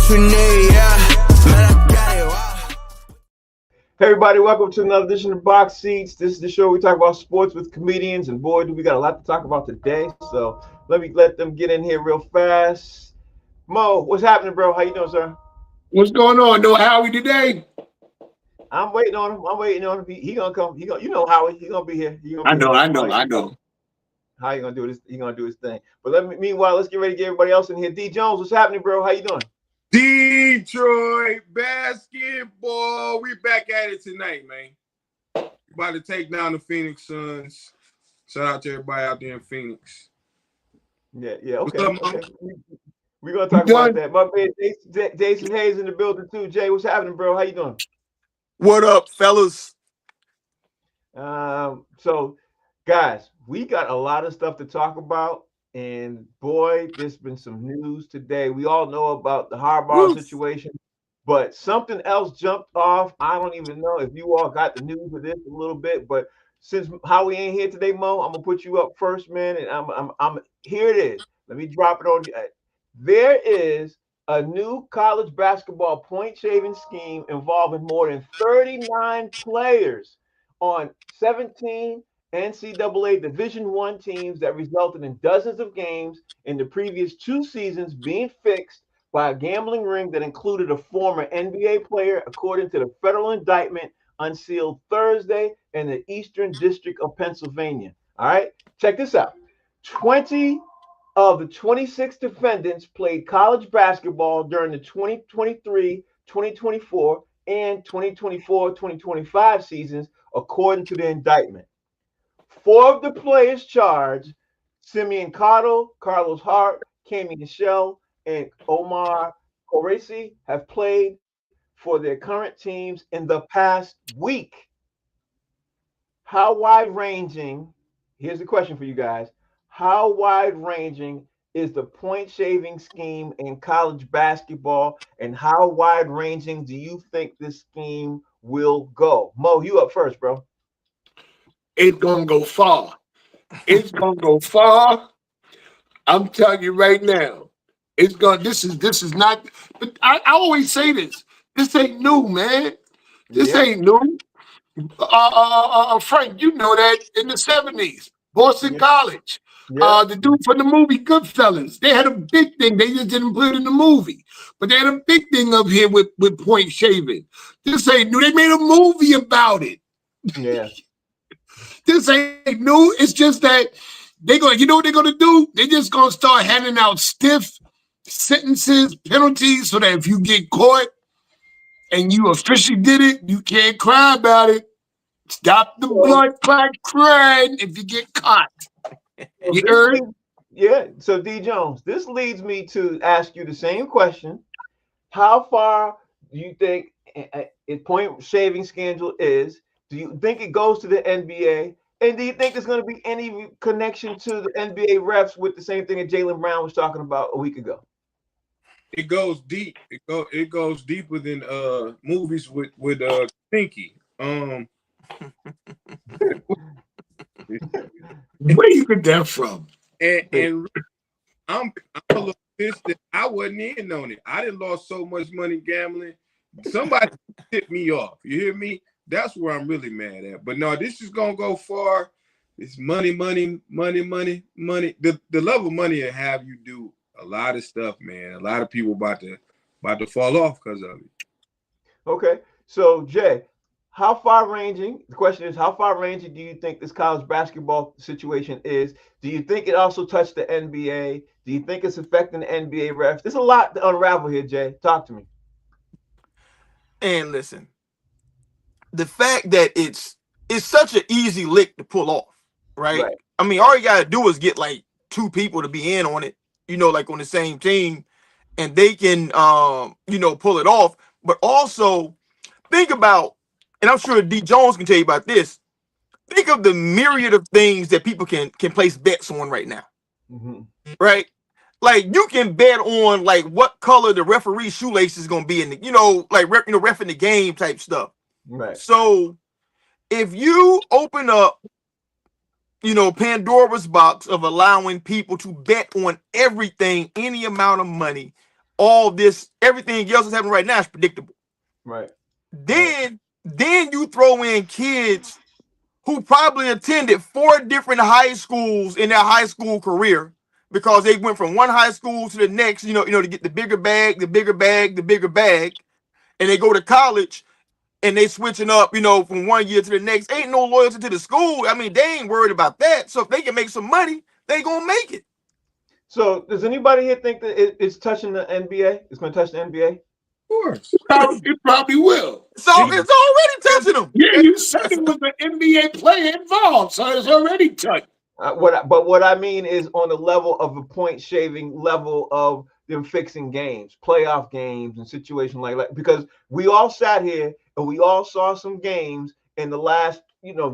what you need, yeah. Man, I got it, wow. Hey everybody, welcome to another edition of Box Seats. This is the show we talk about sports with comedians, and boy, do we got a lot to talk about today. So let them get in here real fast. Mo, what's happening, bro? How you doing, sir? What's going on, though, Howie, today? I'm waiting on him. I'm waiting on him. He gonna come. You know Howie. He gonna be here. He gonna I be know, here. I know, I know. How you gonna do this? He gonna do his thing. But meanwhile, let's get ready to get everybody else in here. D Jones, what's happening, bro? How you doing? Detroit basketball. We back at it tonight, man. About to take down the Phoenix Suns. Shout out to everybody out there in Phoenix. Yeah, okay. What's up, Okay. We're gonna talk about that. My man Jason Hayes in the building too. Jay, what's happening, bro? How you doing? What up, fellas? So guys, we got a lot of stuff to talk about, and boy, there's been some news today. We all know about the Harbaugh situation, but something else jumped off. I don't even know if you all got the news of this a little bit, but since Howie ain't here today, Mo, I'm gonna put you up first, man, and I'm here. It is. Let me drop it on you. There is a new college basketball point shaving scheme involving more than 39 players on 17 NCAA Division I teams that resulted in dozens of games in the previous 2 seasons being fixed by a gambling ring that included a former NBA player, according to the federal indictment unsealed Thursday in the Eastern District of Pennsylvania. All right, check this out. 20 of the 26 defendants played college basketball during the 2023, 2024, and 2024-2025 seasons, according to the indictment. 4 of the players charged, Simeon Cotto, Carlos Hart, Cami Michelle, and Omar Coresi, have played for their current teams in the past week. How wide-ranging, here's the question for you guys, how wide-ranging is the point shaving scheme in college basketball, and how wide-ranging do you think this scheme will go? Mo, you up first, bro. It's gonna go far. It's gonna go far. I'm telling you right now. It's gonna. This is not. But I always say this. This ain't new, man. This ain't new. Frank, you know that in the 70s, Boston College. The dude from the movie Goodfellas, they had a big thing. They just didn't put it in the movie, but they had a big thing up here with point shaving. This ain't new. They made a movie about it. Yeah. This ain't new. It's just that they're going. You know what they're going to do? They're just going to start handing out stiff sentences, penalties, so that if you get caught and you officially did it, you can't cry about it. Stop the blood clot crying if you get caught. You heard? Yeah. So D Jones, this leads me to ask you the same question. How far do you think a point shaving scandal is? Do you think it goes to the NBA? And do you think there's going to be any connection to the NBA refs with the same thing that Jaylen Brown was talking about a week ago? It goes deep. It goes deeper than movies with Pinky. Where you get that from? And I'm a little pissed that I wasn't in on it. I done lost so much money gambling. Somebody tipped me off. You hear me? That's where I'm really mad at. But no, this is gonna go far. It's money. The love of money will have you do a lot of stuff, man. A lot of people about to fall off because of it. Okay. So Jay, how far ranging? The question is, how far ranging do you think this college basketball situation is? Do you think it also touched the NBA? Do you think it's affecting the NBA refs? There's a lot to unravel here, Jay. Talk to me. And listen, the fact that it's such an easy lick to pull off, right? I mean, all you gotta do is get like 2 people to be in on it, like on the same team, and they can pull it off. But also think about, and I'm sure D Jones can tell you about this, think of the myriad of things that people can place bets on right now. Right? Like you can bet on like what color the referee's shoelace is gonna be in the, ref in the game type stuff. Right. So if you open up, Pandora's box of allowing people to bet on everything, any amount of money, all this, everything else that's happening right now is predictable. Right. Then you throw in kids who probably attended 4 different high schools in their high school career because they went from one high school to the next, to get the bigger bag, the bigger bag, the bigger bag, and they go to college and they switching up, from one year to the next. Ain't no loyalty to the school. I mean, they ain't worried about that. So if they can make some money, they gonna make it. So does anybody here think that it's touching the NBA? It's going to touch the NBA? Of course. It probably will. So it's already touching them. Yeah, you said it was an NBA player involved, so it's already touched. What I mean is on the level of a point shaving level of them fixing games, playoff games, and situations like that. Because we all sat here and we all saw some games in the last,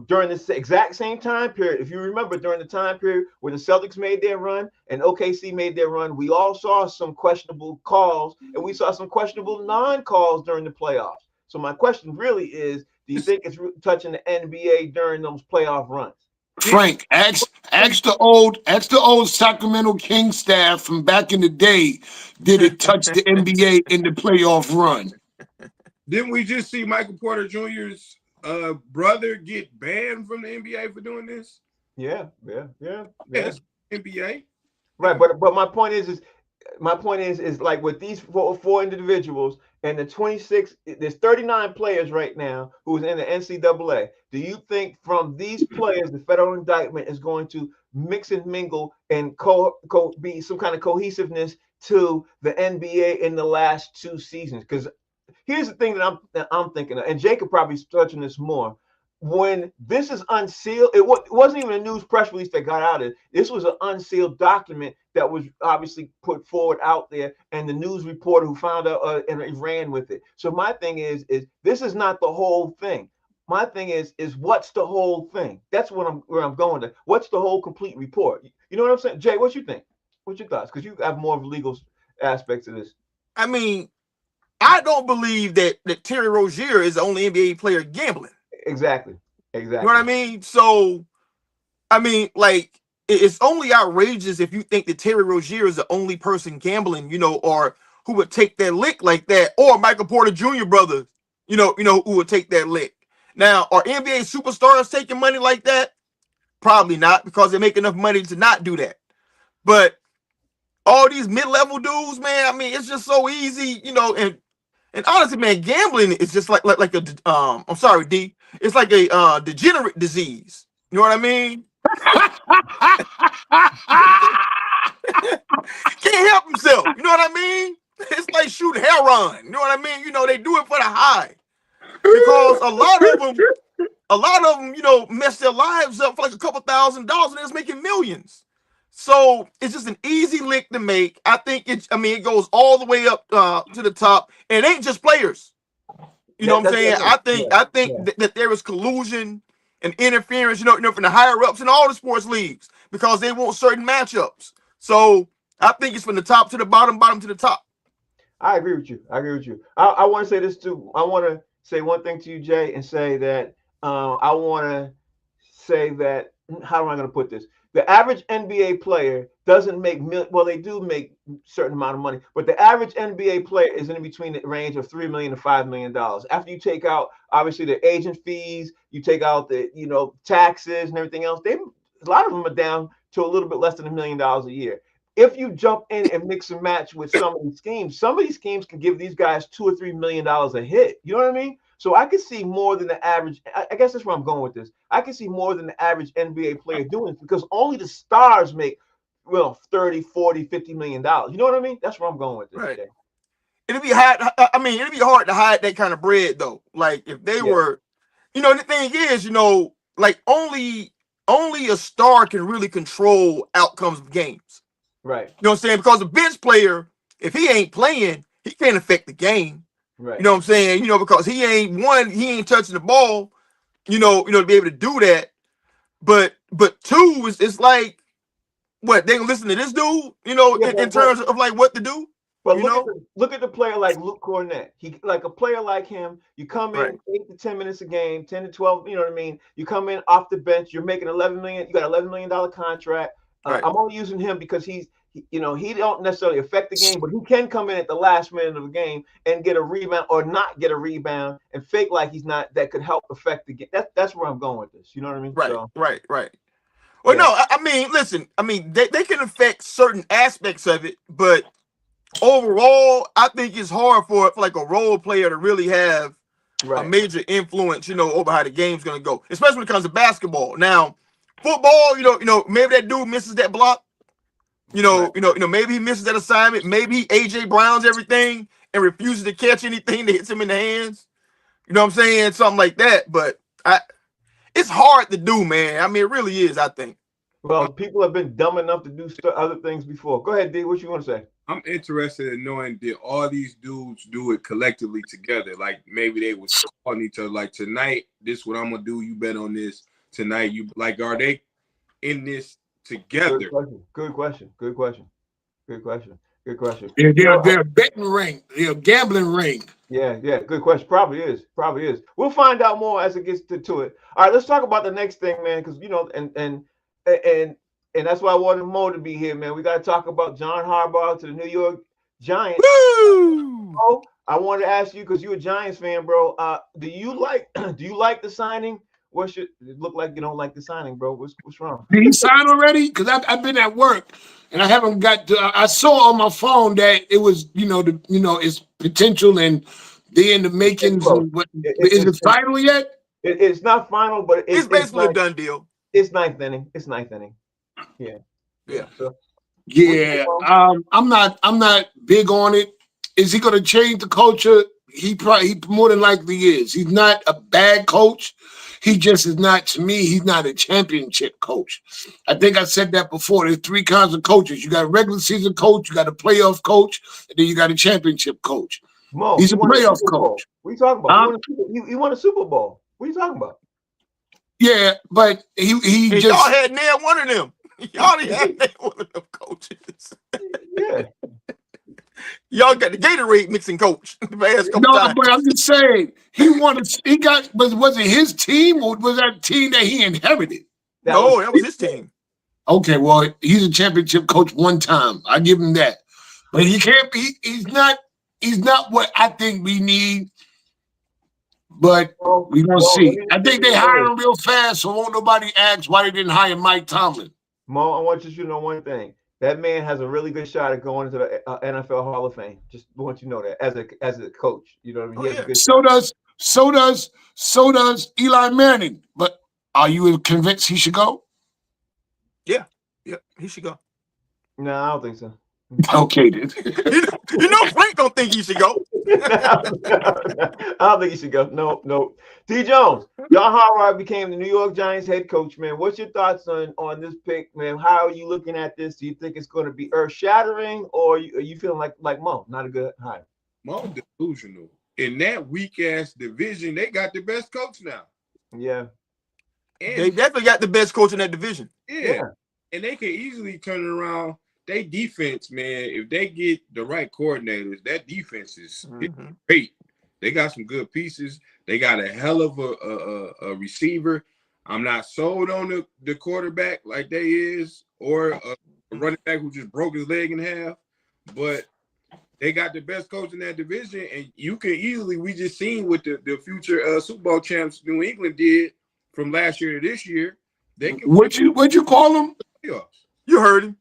during this exact same time period. If you remember, during the time period where the Celtics made their run and OKC made their run, we all saw some questionable calls and we saw some questionable non-calls during the playoffs. So my question really is, do you think it's touching the NBA during those playoff runs? Frank, ask the old Sacramento Kings staff from back in the day, did it touch the NBA in the playoff run? Didn't we just see Michael Porter Jr.'s brother get banned from the NBA for doing this? Yeah. Yes, NBA. Right, but my point is like with these four individuals and the 26, there's 39 players right now who's in the NCAA. Do you think from these players the federal indictment is going to mix and mingle and be some kind of cohesiveness to the NBA in the last 2 seasons? Because here's the thing that I'm thinking of, and Jacob probably touching this more. When this is unsealed, it wasn't even a news press release that got out of it. This was an unsealed document that was obviously put forward out there, and the news reporter who found out and he ran with it. So my thing is this is not the whole thing. My thing is what's the whole thing? That's where I'm going to. What's the whole complete report? You know what I'm saying, Jay? What you think? What's your thoughts? Because you have more of a legal aspects of this. I mean, I don't believe that Terry Rozier is the only NBA player gambling. Exactly. You know what I mean? So, I mean, like, it's only outrageous if you think that Terry Rozier is the only person gambling, or who would take that lick like that, or Michael Porter Jr. brothers, who would take that lick. Now, are NBA superstars taking money like that? Probably not, because they make enough money to not do that. But all these mid-level dudes, man, I mean, it's just so easy, and honestly, man, gambling is just like a I'm sorry, D. It's like a degenerate disease. You know what I mean? Can't help himself. You know what I mean? It's like shooting heroin. You know what I mean? They do it for the high. Because a lot of them, mess their lives up for like a couple $1,000 and they're making millions. So it's just an easy lick to make. I think it goes all the way up to the top, and it ain't just players. You know what I'm saying? I think that there is collusion and interference, from the higher ups in all the sports leagues because they want certain matchups. So I think it's from the top to the bottom, bottom to the top. I agree with you. I want to say this too. I want to say one thing to you, Jay, and say that I want to say that, how am I going to put this? The average NBA player doesn't make they do make a certain amount of money, but the average NBA player is in between the range of $3 million to $5 million. After you take out obviously the agent fees, you take out the taxes and everything else, a lot of them are down to a little bit less than $1 million a year. If you jump in and mix and match with some of these schemes can give these guys $2 or $3 million a hit. You know what I mean? So I can see more than the average. I guess that's where I'm going with this. I can see more than the average NBA player doing it because only the stars make 30, 40, $50 million. You know what I mean? That's where I'm going with this. Right. It'd be hard to hide that kind of bread though. Like if they were, the thing is, like only a star can really control outcomes of games. Right. You know what I'm saying? Because a bench player, if he ain't playing, he can't affect the game. Right. You know what I'm saying? Because he ain't touching the ball, to be able to do that. But two is like, what, they gonna listen to this dude, in terms of like what to do? But look at the player like Luke Cornett. He like a player like him, you come in 8 to 10 minutes a game, 10 to 12, you know what I mean? You come in off the bench, you're making $11 million, you got $11 million contract. Right. I'm only using him because he don't necessarily affect the game, but he can come in at the last minute of the game and get a rebound or not get a rebound and fake like he's not. That could help affect the game. That's where I'm going with this. You know what I mean? Right. So, Right. Well, yeah. no, I mean, listen, I mean, they can affect certain aspects of it, but overall, I think it's hard for like a role player to really have a major influence, over how the game's gonna go, especially when it comes to basketball. Now, football, maybe that dude misses that block. Maybe he misses that assignment. Maybe he AJ Browns everything and refuses to catch anything that hits him in the hands. You know what I'm saying? Something like that. But it's hard to do, man. I mean, it really is, I think. Well, people have been dumb enough to do other things before. Go ahead, D. What you want to say? I'm interested in knowing, did all these dudes do it collectively together? Like maybe they was calling each other, like, tonight, this is what I'm gonna do. You bet on this tonight. You like, are they in this together? Good question. They're a betting ring. They're a gambling ring. Yeah. Good question. Probably is. We'll find out more as it gets to it. All right, let's talk about the next thing, man, because and that's why I wanted Mo to be here, man. We got to talk about John Harbaugh to the New York Giants. Woo! Oh, I wanted to ask you because you're a Giants fan, bro. Do you like the signing? What should it look like? You don't like the signing, bro? What's wrong? Did he sign already? Because I've been at work and I haven't got to. I saw on my phone that it was its potential and they in the makings. Is it final yet? It's not final, but it's basically a done deal. It's ninth inning. Yeah. So, yeah. I'm not big on it. Is he going to change the culture? He more than likely is. He's not a bad coach. He just is not, to me, he's not a championship coach. I think I said that before. There's three kinds of coaches. You got a regular season coach, you got a playoff coach, and then you got a championship coach. Mo, he's a playoff coach. What are you talking about? He won a Super Bowl. What are you talking about? Yeah, but he just... Y'all had nailed one of them. Y'all had nailed one of them coaches. Yeah. Y'all got the Gatorade mixing coach. But I'm just saying but was it his team or was that team that he inherited? That was his team. Okay, well, he's a championship coach one time. I give him that. But he can't be, he's not what I think we need. But we're gonna see. I think they hired him real fast, so won't nobody ask why they didn't hire Mike Tomlin. Mo, I want you to know one thing. That man has a really good shot at going into the NFL Hall of Fame. Just want you to know that as a coach, you know what I mean. He has a good So does Eli Manning. But are you convinced he should go? Yeah, he should go. No, I don't think so. Okay, then. Frank don't think he should go. I don't think he should go. No. T. Jones, John Harbaugh became the New York Giants head coach, man. What's your thoughts on this pick, man? How are you looking at this? Do you think it's going to be earth-shattering, or are you feeling like Mo, not a good hire? Mo delusional. In that weak-ass division, they got the best coach now. Yeah. And they definitely got the best coach in that division. Yeah. And they can easily turn it around. They defense, man, if they get the right coordinators, that defense is great. They got some good pieces. They got a hell of a receiver. I'm not sold on the quarterback like they is, or a running back who just broke his leg in half. But they got the best coach in that division, and you can easily, we just seen what the future Super Bowl champs New England did from last year to this year. They can. What'd you call them? Playoffs. You heard him.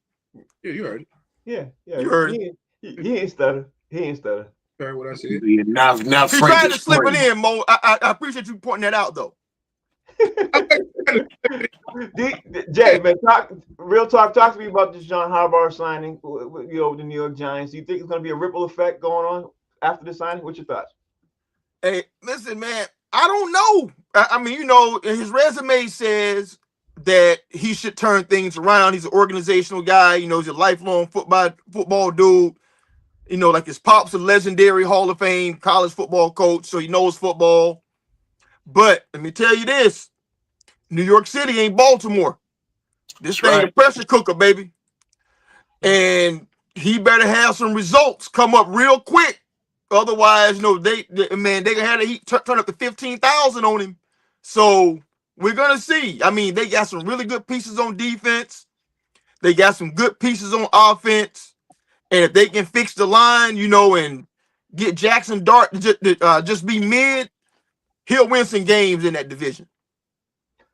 Yeah, you heard it. Yeah. You heard it. He ain't stutter. Heard what I said? Now he Frank tried to slip it in, Mo. I appreciate you pointing that out, though. Jay, man, real talk. Talk to me about this John Harbaugh signing. The New York Giants. Do you think it's going to be a ripple effect going on after the signing? What's your thoughts? Hey, listen, man. I don't know. I mean, his resume says that he should turn things around. He's an organizational guy. He's a lifelong football dude. Like his pop's a legendary Hall of Fame college football coach, so he knows football. But let me tell you this. New York City ain't Baltimore. This thing a pressure cooker, baby. And he better have some results come up real quick. Otherwise, they gonna have to turn up to 15,000 on him. So we're gonna see. I mean, they got some really good pieces on defense. They got some good pieces on offense, and if they can fix the line, and get Jackson Dart to just be mid, he'll win some games in that division.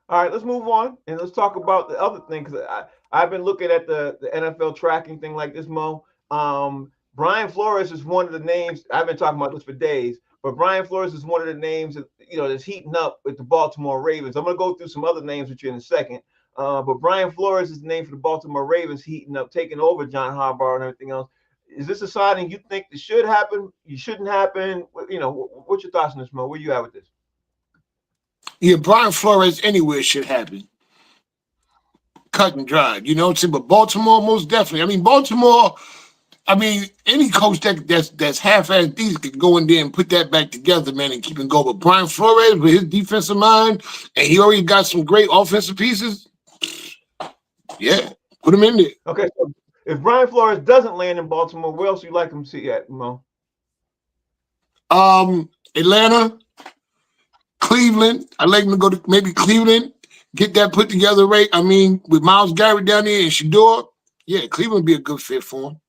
All right, let's move on and let's talk about the other thing, because I've been looking at the NFL tracking thing like this, Mo. Brian Flores is one of the names. I've been talking about this for days, but Brian Flores is one of the names that that's heating up with the Baltimore Ravens. I'm going to go through some other names with you in a second, but Brian Flores is the name for the Baltimore Ravens, heating up, taking over John Harbaugh and everything else. Is this a signing you think that should happen? You shouldn't happen? What's your thoughts on this, Mo? Where you at with this? Yeah, Brian Flores anywhere should happen. Cut and dried, but Baltimore most definitely. I mean, Baltimore. I mean, any coach that's half-assed decent could go in there and put that back together, man, and keep it going. But Brian Flores, with his defensive mind, and he already got some great offensive pieces, yeah, put him in there. Okay, so if Brian Flores doesn't land in Baltimore, where else you like him to see at, Mo? Atlanta, Cleveland. I'd like him to go to maybe Cleveland, get that put together right. I mean, with Myles Garrett down there and Shador, yeah, Cleveland would be a good fit for him.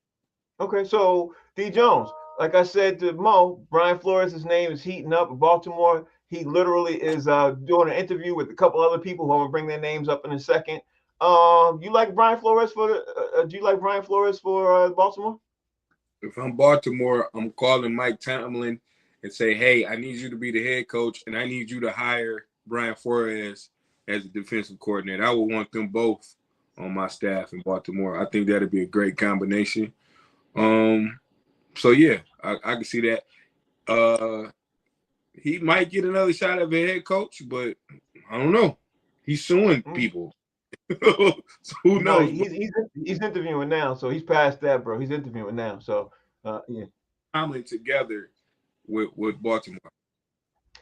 Okay, so D. Jones, like I said to Mo, Brian Flores' name is heating up in Baltimore. He literally is doing an interview with a couple other people who I'm gonna bring their names up in a second. You like Brian Flores for do you like Brian Flores for Baltimore? If I'm Baltimore, I'm calling Mike Tomlin and say, hey, I need you to be the head coach, and I need you to hire Brian Flores as the defensive coordinator. I would want them both on my staff in Baltimore. I think that'd be a great combination. So yeah, I can see that. He might get another shot at a head coach, but I don't know. He's suing people. So who knows? He's interviewing now, so he's past that, bro. He's interviewing now. So yeah. Tomlin together with Baltimore.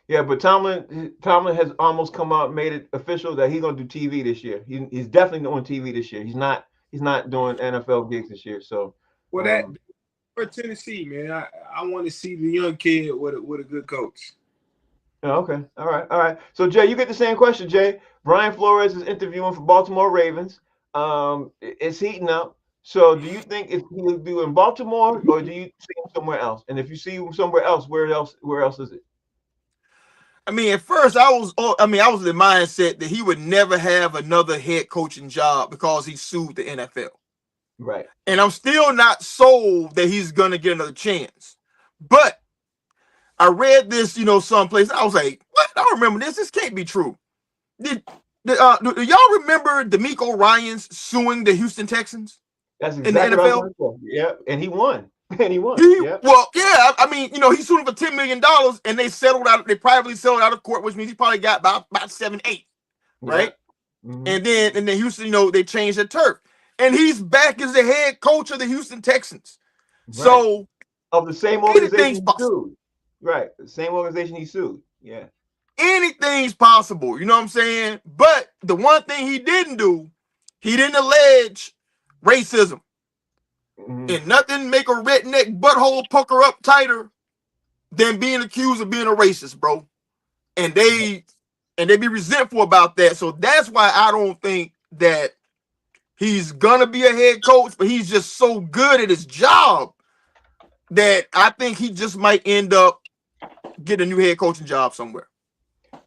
Yeah, but Tomlin has almost come out, made it official that he's gonna do TV this year. He's definitely doing TV this year. He's not doing NFL gigs this year. So well, that for Tennessee, man, I want to see the young kid with a good coach. Oh, okay, all right. So Jay, you get the same question, Jay. Brian Flores is interviewing for Baltimore Ravens. It's heating up. So do you think if he'll do in Baltimore, or do you see him somewhere else? And if you see him somewhere else, where else is it? I mean, at first I was in the mindset that he would never have another head coaching job because he sued the NFL. Right. And I'm still not sold that he's gonna get another chance. But I read this, someplace. I was like, what? I don't remember this. This can't be true. Do y'all remember D'Amico Ryans suing the Houston Texans? That's exactly in the NFL? Yeah, and he won. Yeah. Well, yeah. I mean, he sued him for $10 million, and they settled out. They privately settled out of court, which means he probably got about 7-8, right? Yeah. Mm-hmm. And then Houston, they changed the turf, and he's back as the head coach of the Houston Texans. Right. So of the same organization he sued. Right, the same organization he sued. Yeah. Anything's possible, you know what I'm saying? But the one thing he didn't do, he didn't allege racism. Mm-hmm. And nothing make a redneck butthole pucker up tighter than being accused of being a racist, bro. And they be resentful about that. So that's why I don't think that he's gonna be a head coach, but he's just so good at his job that I think he just might end up getting a new head coaching job somewhere.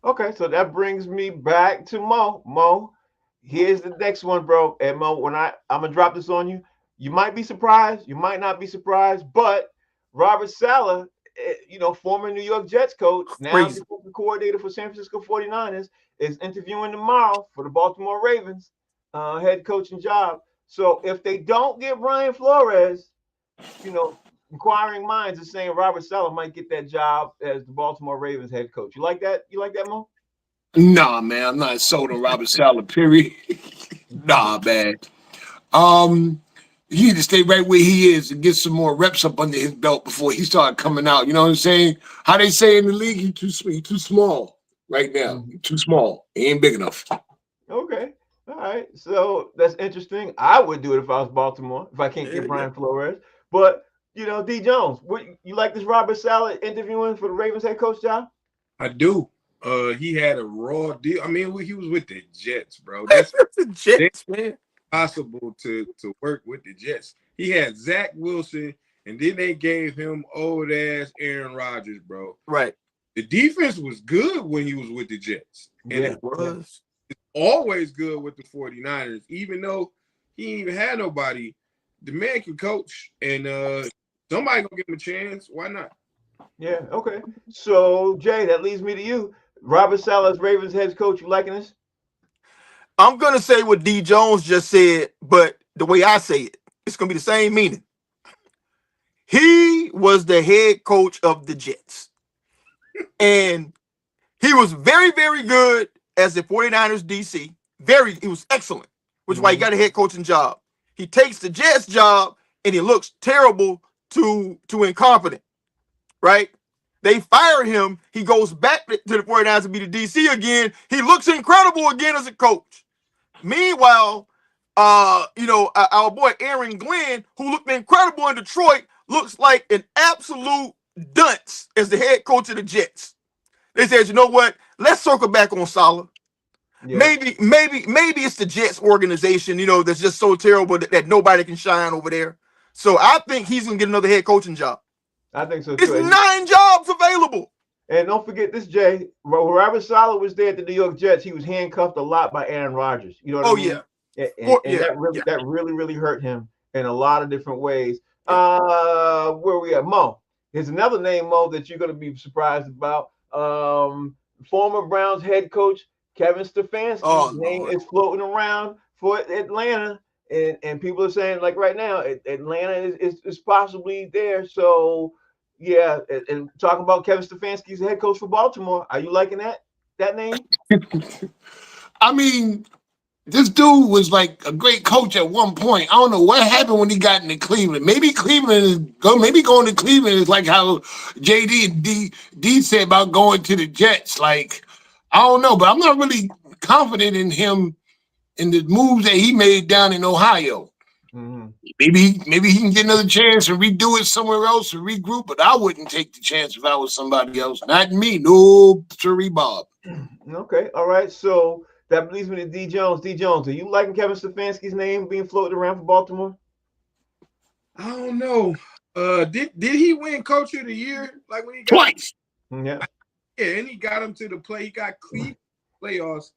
Okay, so that brings me back to Mo. Mo, here's the next one, bro. And Mo, when I'm gonna drop this on you, you might be surprised, you might not be surprised, but Robert Saleh, former New York Jets coach, now defensive coordinator for San Francisco 49ers, is interviewing tomorrow for the Baltimore Ravens head coaching job. So if they don't get Brian Flores, inquiring minds are saying Robert Saleh might get that job as the Baltimore Ravens head coach. You like that? You like that, Mo? Nah, man, I'm not sold on Robert Saleh, period. Nah, man. He need to stay right where he is and get some more reps up under his belt before he started coming out. You know what I'm saying? How they say in the league, he's too small right now. He's too small. He ain't big enough. Okay. All right. So that's interesting. I would do it if I was Baltimore, if I can't get Brian Flores. But D. Jones, you like this Robert Saleh interviewing for the Ravens head coach job? I do. He had a raw deal. I mean, he was with the Jets, bro. That's the Jets, man. possible to work with the Jets. He had Zach Wilson, and then they gave him old ass Aaron Rodgers, bro. Right. The defense was good when he was with the Jets. And Yeah, it was always good with the 49ers, even though he didn't even have nobody. The man can coach, and somebody gonna give him a chance. Why not? yeah, okay. So Jay, that leads me to you. Robert Saleh, Ravens head coach. You liking this? I'm gonna say what D Jones just said, but the way I say it, it's gonna be the same meaning. He was the head coach of the Jets, and he was very, very good as the 49ers DC. He was excellent, which is why he got a head coaching job. He takes the Jets job, and he looks terrible to incompetent, right? They fire him. He goes back to the 49ers to be the DC again. He looks incredible again as a coach. Meanwhile, our boy Aaron Glenn, who looked incredible in Detroit, looks like an absolute dunce as the head coach of the Jets. They said, you know what? Let's circle back on Saleh. Yeah. Maybe it's the Jets organization, that's just so terrible that nobody can shine over there. So I think he's gonna get another head coaching job. I think so too. There's 9 jobs available. And don't forget this, Jay. When Robert Saleh was there at the New York Jets, he was handcuffed a lot by Aaron Rodgers. You know what I mean? Yeah. That really hurt him in a lot of different ways. Where we at? Mo. Here's another name, Mo, that you're gonna be surprised about. Former Browns head coach Kevin Stefanski's name is floating around for Atlanta, and people are saying, like, right now, Atlanta is possibly there. So yeah, and talking about Kevin Stefanski's head coach for Baltimore. Are you liking that name? I mean, this dude was like a great coach at one point. I don't know what happened when he got into Cleveland. Maybe going to Cleveland is like how JD and D said about going to the Jets. Like, I don't know, but I'm not really confident in him in the moves that he made down in Ohio. Mm-hmm. Maybe he can get another chance and redo it somewhere else and regroup, but I wouldn't take the chance if I was somebody else. Not me. No, sorry, Bob. Okay, all right. So that leads me to D Jones. D Jones, are you liking Kevin Stefanski's name being floated around for Baltimore? I don't know. Did he win Coach of the Year? Like when he got Twice? Yeah, and he got him to the play. He got Cleveland playoffs.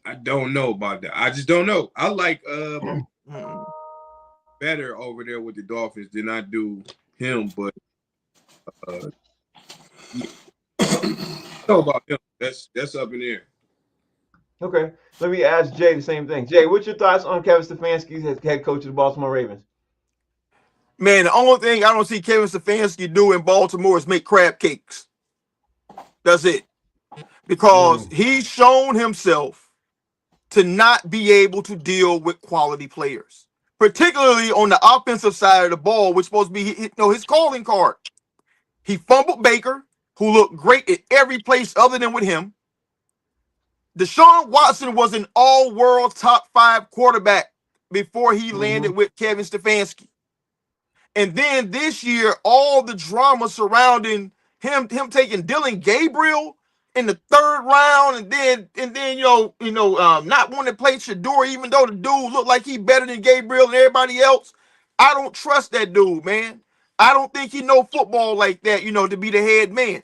I don't know about that. I just don't know. I like better over there with the Dolphins than I do him, but know about him. That's up in the air. okay. Let me ask Jay the same thing. Jay, what's your thoughts on Kevin Stefanski as head coach of the Baltimore Ravens? Man, the only thing I don't see Kevin Stefanski do in Baltimore is make crab cakes. That's it. Because he's shown himself to not be able to deal with quality players, particularly on the offensive side of the ball, which is supposed to be his calling card. He fumbled Baker, who looked great at every place other than with him. Deshaun Watson was an all-world top 5 quarterback before he landed with Kevin Stefanski. And then this year, all the drama surrounding him taking Dylan Gabriel in the 3rd round, and then not wanting to play Shador, even though the dude looked like he better than Gabriel and everybody else. I don't trust that dude, man. I don't think he know football like that, to be the head man.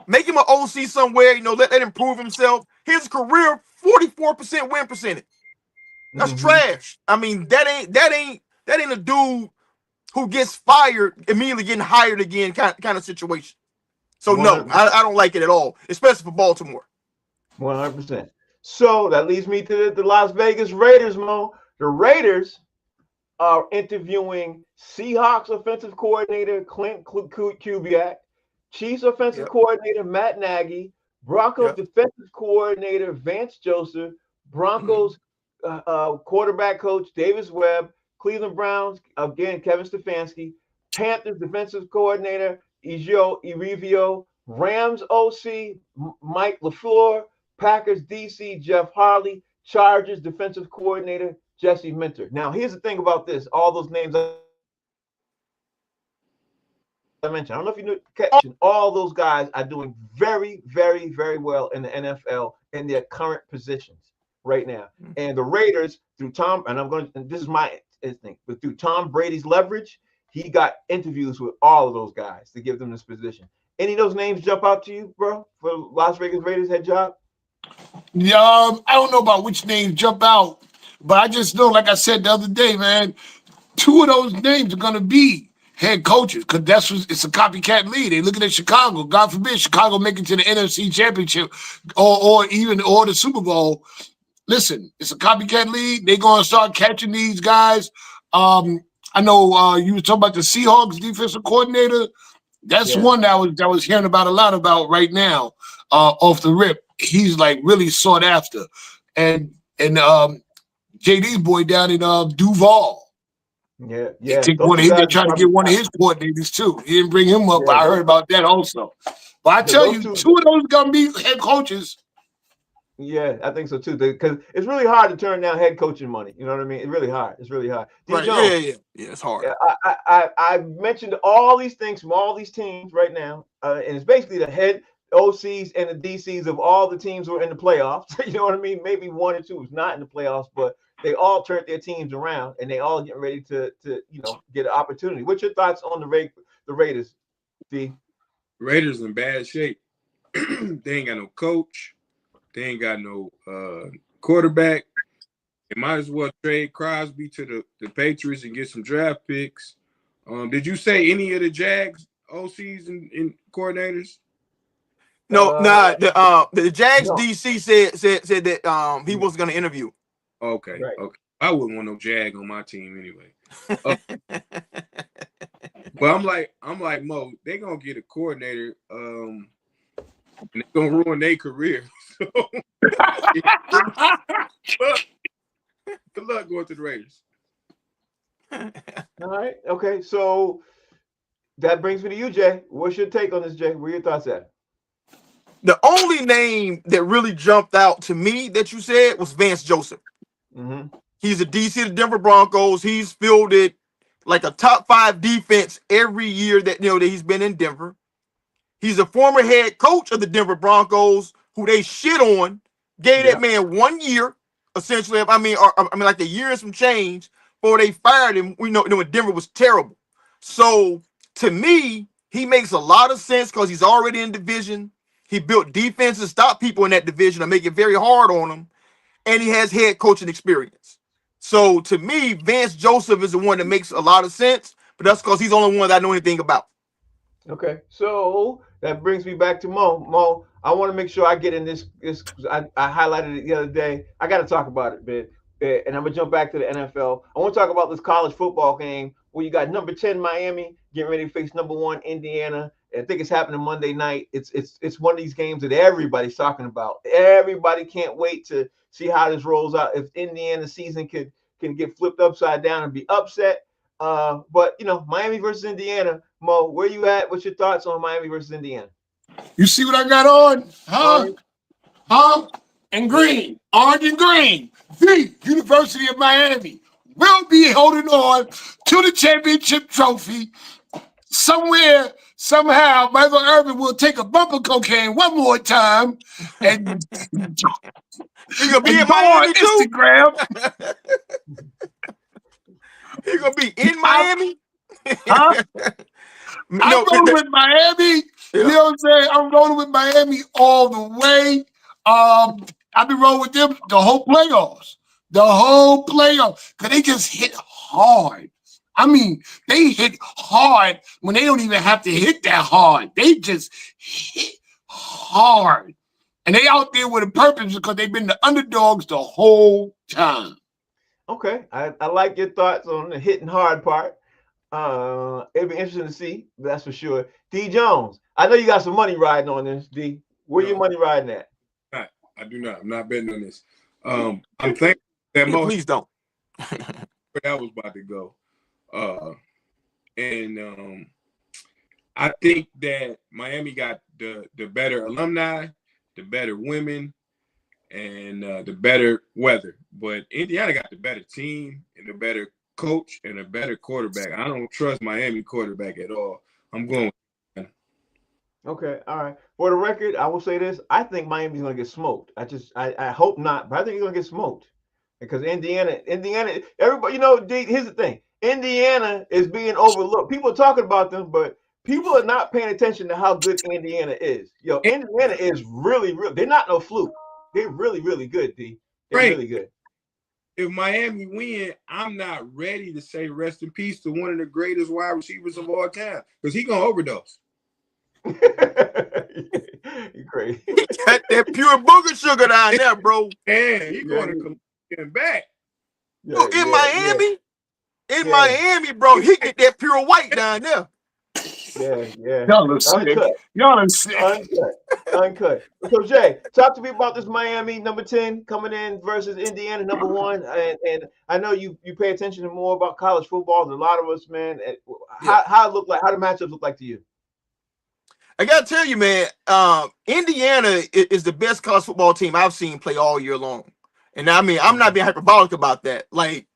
Make him an OC somewhere, let him prove himself. His career, 44% win percentage. That's trash. I mean, that ain't a dude who gets fired immediately getting hired again kind of situation. So 100%. no, I don't like it at all, especially for Baltimore. 100%. So that leads me to the Las Vegas Raiders, Mo. The Raiders are interviewing Seahawks offensive coordinator Clint Kubiak, Chiefs offensive coordinator Matt Nagy, Broncos defensive coordinator Vance Joseph, Broncos quarterback coach Davis Webb, Cleveland Browns, again, Kevin Stefanski, Panthers defensive coordinator Ejio Irivio, Rams OC Mike LaFleur, Packers DC Jeff Harley, Chargers defensive coordinator Jesse Minter. Now, here's the thing about this. All those names I mentioned, I don't know if you know, all those guys are doing very, very, very well in the NFL in their current positions. right now. And the Raiders, through Tom, and this is my instinct, but through Tom Brady's leverage, he got interviews with all of those guys to give them this position. Any of those names jump out to you, bro, for Las Vegas Raiders head job? Yeah, I don't know about which names jump out, but I just know, like I said the other day, man, two of those names are gonna be head coaches because it's a copycat league. They looking at Chicago. God forbid Chicago make it to the NFC Championship or the Super Bowl. Listen, it's a copycat league. They're gonna start catching these guys. I know you were talking about the Seahawks defensive coordinator. That's one that I was hearing about a lot about right now, off the rip. He's like really sought after. And JD's boy down in Duval. Yeah. They're trying to get one of his coordinators too. He didn't bring him up, but I heard about that also. But I tell you, two of those gonna be head coaches. Yeah, I think so too. Because it's really hard to turn down head coaching money. You know what I mean? It's really hard. It's really hard. Right. Yeah. It's hard. I mentioned all these things from all these teams right now, and it's basically the head OCs and the DCs of all the teams who are in the playoffs. You know what I mean? Maybe one or two is not in the playoffs, but they all turned their teams around, and they all getting ready to get an opportunity. What's your thoughts on the Raiders, D? Raiders in bad shape. They ain't got no coach. They ain't got no quarterback. They might as well trade Crosby to the Patriots and get some draft picks. Did you say any of the Jags OCs and coordinators? No, the Jags DC said that he was going to interview. Okay, right. Okay. I wouldn't want no Jag on my team anyway. But I'm like Mo, they gonna get a coordinator, and they're gonna ruin their career. So, good luck going to the Raiders. All right. Okay. So that brings me to you, Jay. What's your take on this, Jay? Where your thoughts at? The only name that really jumped out to me that you said was Vance Joseph. Mm-hmm. He's a DC of the Denver Broncos. He's fielded like a top 5 defense every year that that he's been in Denver. He's a former head coach of the Denver Broncos who they shit on, gave that man 1 year, essentially. I mean, like the year and some change before they fired him. We know when Denver was terrible. So to me, he makes a lot of sense because he's already in division. He built defense to stop people in that division and make it very hard on them. And he has head coaching experience. So to me, Vance Joseph is the one that makes a lot of sense, but that's because he's the only one that I know anything about. Okay, so that brings me back to Mo. Mo, I want to make sure I get in this. I highlighted it the other day. I got to talk about it, man. And I'm gonna jump back to the NFL. I want to talk about this college football game where you got number 10 Miami getting ready to face number 1 Indiana. I think it's happening Monday night. It's one of these games that everybody's talking about. Everybody can't wait to see how this rolls out. If Indiana's season can get flipped upside down and be upset. But Miami versus Indiana. Mo, where you at? What's your thoughts on Miami versus Indiana? You see what I got on? Huh? And green. Orange and green. The University of Miami will be holding on to the championship trophy. Somewhere, somehow, Michael Irvin will take a bump of cocaine one more time and he's gonna be in Miami too. Instagram. He's gonna be in Miami. Huh? I'm rolling with Miami. You know what I'm saying? I'm rolling with Miami all the way. I've been rolling with them the whole playoffs. Because they just hit hard. I mean, they hit hard when they don't even have to hit that hard. They just hit hard. And they out there with a purpose because they've been the underdogs the whole time. Okay. I like your thoughts on the hitting hard part. It'll be interesting to see, that's for sure. D Jones, I know you got some money riding on this, D. Where your money riding at? I do not. I'm not betting on this. I'm thinking that please don't. Where that was about to go. I think that Miami got the better alumni, the better women, and the better weather. But Indiana got the better team and the better coach and a better quarterback. I don't trust Miami quarterback at all. I'm going with Indiana. Okay, all right. For the record, I will say this: I think Miami's gonna get smoked. I hope not, but I think he's gonna get smoked because Indiana, everybody, here's the thing: Indiana is being overlooked. People are talking about them, but people are not paying attention to how good Indiana is. Yo, Indiana is really, really. They're not no fluke. They're really, really good. D. They're Frank, really good. if Miami win, I'm not ready to say rest in peace to one of the greatest wide receivers of all time because he gonna overdose. You crazy. He got that pure booger sugar down there, bro. And he Yeah, going to come back. Yeah, Bro, in Miami, yeah. bro, he get that pure white down there. Yeah. Y'all are sick. Uncut. Y'all are sick. Uncut. So Jay, talk to me about this Miami number 10 coming in versus Indiana number 1. And I know you pay attention to more about college football than a lot of us, man. How it look like? How the matchups look like to you? I gotta tell you, man, Indiana is the best college football team I've seen play all year long. And I mean, I'm not being hyperbolic about that. Like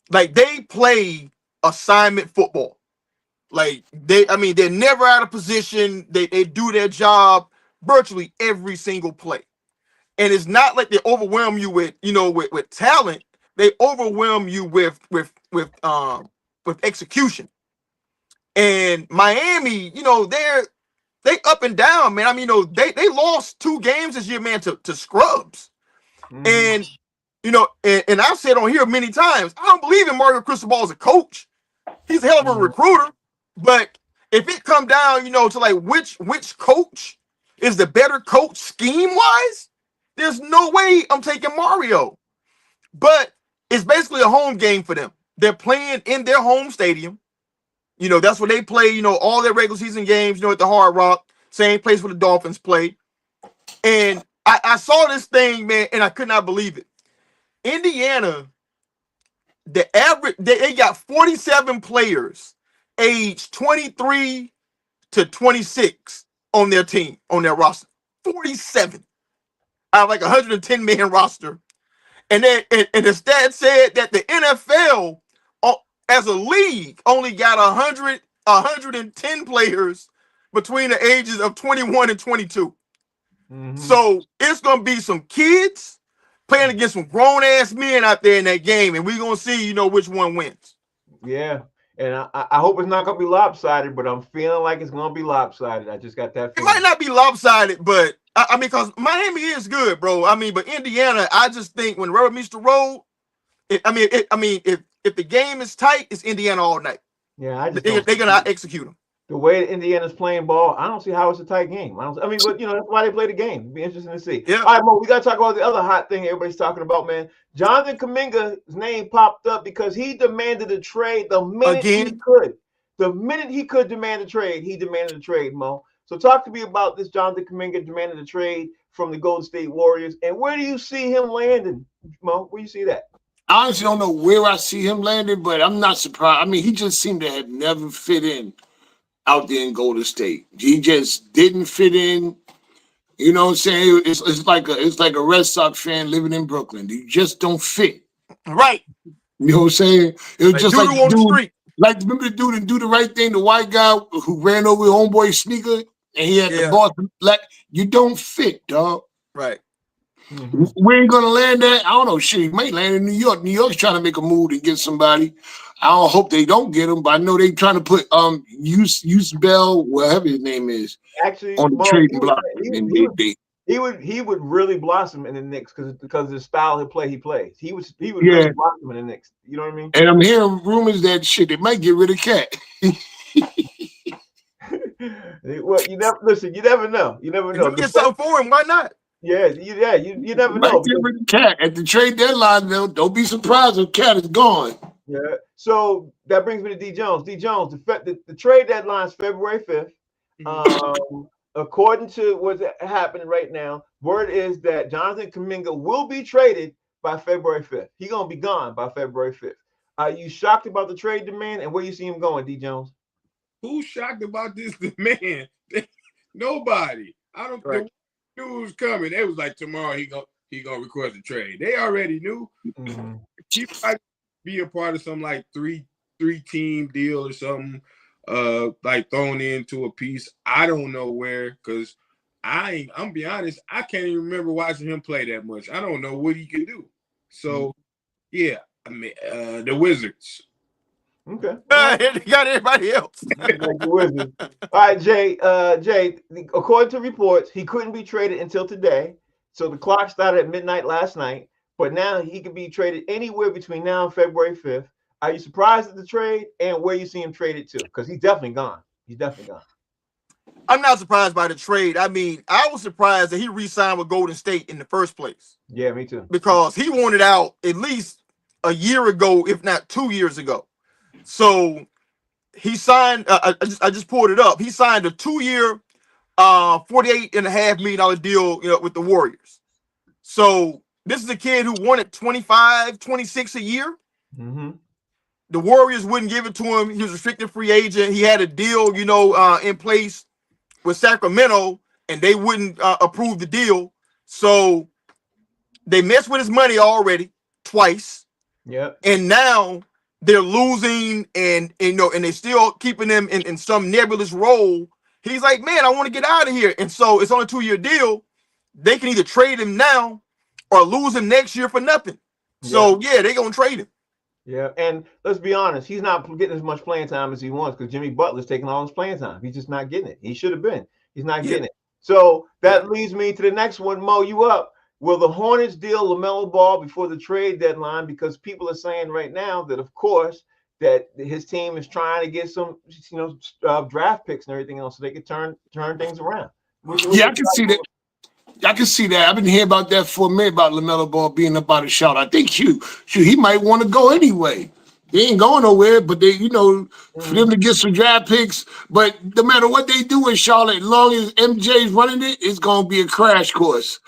they play assignment football. They're never out of position. They do their job virtually every single play. And it's not like they overwhelm you with talent. They overwhelm you with execution. And Miami, they up and down, man. I mean, they lost 2 games this year, man, to scrubs. And and I've said on here many times, I don't believe in Mario Cristobal as a coach. He's a hell of a recruiter, but if it come down, to like which coach is the better coach scheme wise, there's no way I'm taking Mario. But it's basically a home game for them. They're playing in their home stadium. That's where they play, all their regular season games, at the Hard Rock, same place where the Dolphins play. And I saw this thing, man, and I could not believe it. Indiana, the average, they got 47 players aged 23 to 26 on their team, on their roster. 47 out of like 110 man roster. And then and the stat said that the NFL as a league only got 110 players between the ages of 21 and 22. So it's gonna be some kids playing against some grown ass men out there in that game, and we're gonna see, which one wins. Yeah, and I hope it's not gonna be lopsided, but I'm feeling like it's gonna be lopsided. I just got that feeling. It might not be lopsided, but I mean, because Miami is good, bro. I mean, but Indiana, I just think when the rubber meets the road, if the game is tight, it's Indiana all night. Yeah, they're gonna execute them. The way Indiana's playing ball, I don't see how it's a tight game. But that's why they play the game. It'd be interesting to see. Yeah. All right, Mo, we got to talk about the other hot thing everybody's talking about, man. Jonathan Kuminga's name popped up because he demanded a trade the minute he could. The minute he could demand a trade, he demanded a trade, Mo. So talk to me about this Jonathan Kuminga demanded a trade from the Golden State Warriors. And where do you see him landing, Mo? Where do you see that? I honestly don't know where I see him landing, but I'm not surprised. I mean, he just seemed to have never fit in out there in Golden State. He just didn't fit in. You know what I'm saying? It's like a Red Sox fan living in Brooklyn. You just don't fit. Right. You know what I'm saying? It was just like on the street. Like, remember the dude and Do the Right Thing, the white guy who ran over his homeboy's sneaker and he had the boss. Like, you don't fit, dog. Right. We ain't gonna land that. I don't know. Shit, he might land in New York. New York's trying to make a move to get somebody. I don't hope they don't get him, but I know they trying to put Use Bell, whatever his name is, actually on the trading block. He would really blossom in the Knicks because of the style of play he plays. He would really blossom in the Knicks. You know what I mean? And I'm hearing rumors that shit they might get rid of Cat. Well, you never know. You never know. Get something for him. Why not? Yeah, you never know. Get rid of Cat at the trade deadline. Though, don't be surprised if Cat is gone. Yeah. So that brings me to D Jones. D Jones, the trade deadline is February 5th. According to what's happening right now, word is that Jonathan Kuminga will be traded by February 5th. He's gonna be gone by February 5th. Are you shocked about the trade demand and where you see him going, D Jones? Who's shocked about this demand? Nobody. I don't think the news coming. They was like tomorrow he gonna request a trade. They already knew. He might be a part of some like three team deal or something. like thrown into a piece. I don't know where, because I'm be honest, I can't even remember watching him play that much. I don't know what he can do. So yeah, I mean the Wizards. Okay. They got everybody else. Like the Wizards. All right, Jay. Jay, according to reports, he couldn't be traded until today. So the clock started at midnight last night, but now he can be traded anywhere between now and February 5th. Are you surprised at the trade and where you see him traded to? Because he's definitely gone. He's definitely gone. I'm not surprised by the trade. I mean, I was surprised that he re-signed with Golden State in the first place. Yeah, me too. Because he wanted out at least a year ago, if not 2 years ago. So he signed. I just pulled it up. He signed a 2-year, $48.5 million deal, with the Warriors. So this is a kid who wanted 25, 26 a year. Mm-hmm. The Warriors wouldn't give it to him. He was a restricted free agent. He had a deal, in place with Sacramento, and they wouldn't approve the deal. So they messed with his money already twice. Yep. And now they're losing, and they're still keeping him in some nebulous role. He's like, man, I want to get out of here. And so it's on a 2-year deal. They can either trade him now or lose him next year for nothing. So yeah, they're gonna trade him. Yeah, and let's be honest, he's not getting as much playing time as he wants because Jimmy Butler's taking all his playing time. He's just not getting it. He should have been. He's not getting it. So that leads me to the next one. Mo, you up? Will the Hornets deal LaMelo Ball before the trade deadline? Because people are saying right now that, of course, that his team is trying to get some, draft picks and everything else so they can turn things around. Yeah, I can see that. I can see that. I've been hearing about that for a minute about LaMelo Ball being up out of shout. I think he might want to go anyway. They ain't going nowhere, but they, for them to get some draft picks. But no matter what they do in Charlotte, as long as MJ's running it, it's gonna be a crash course.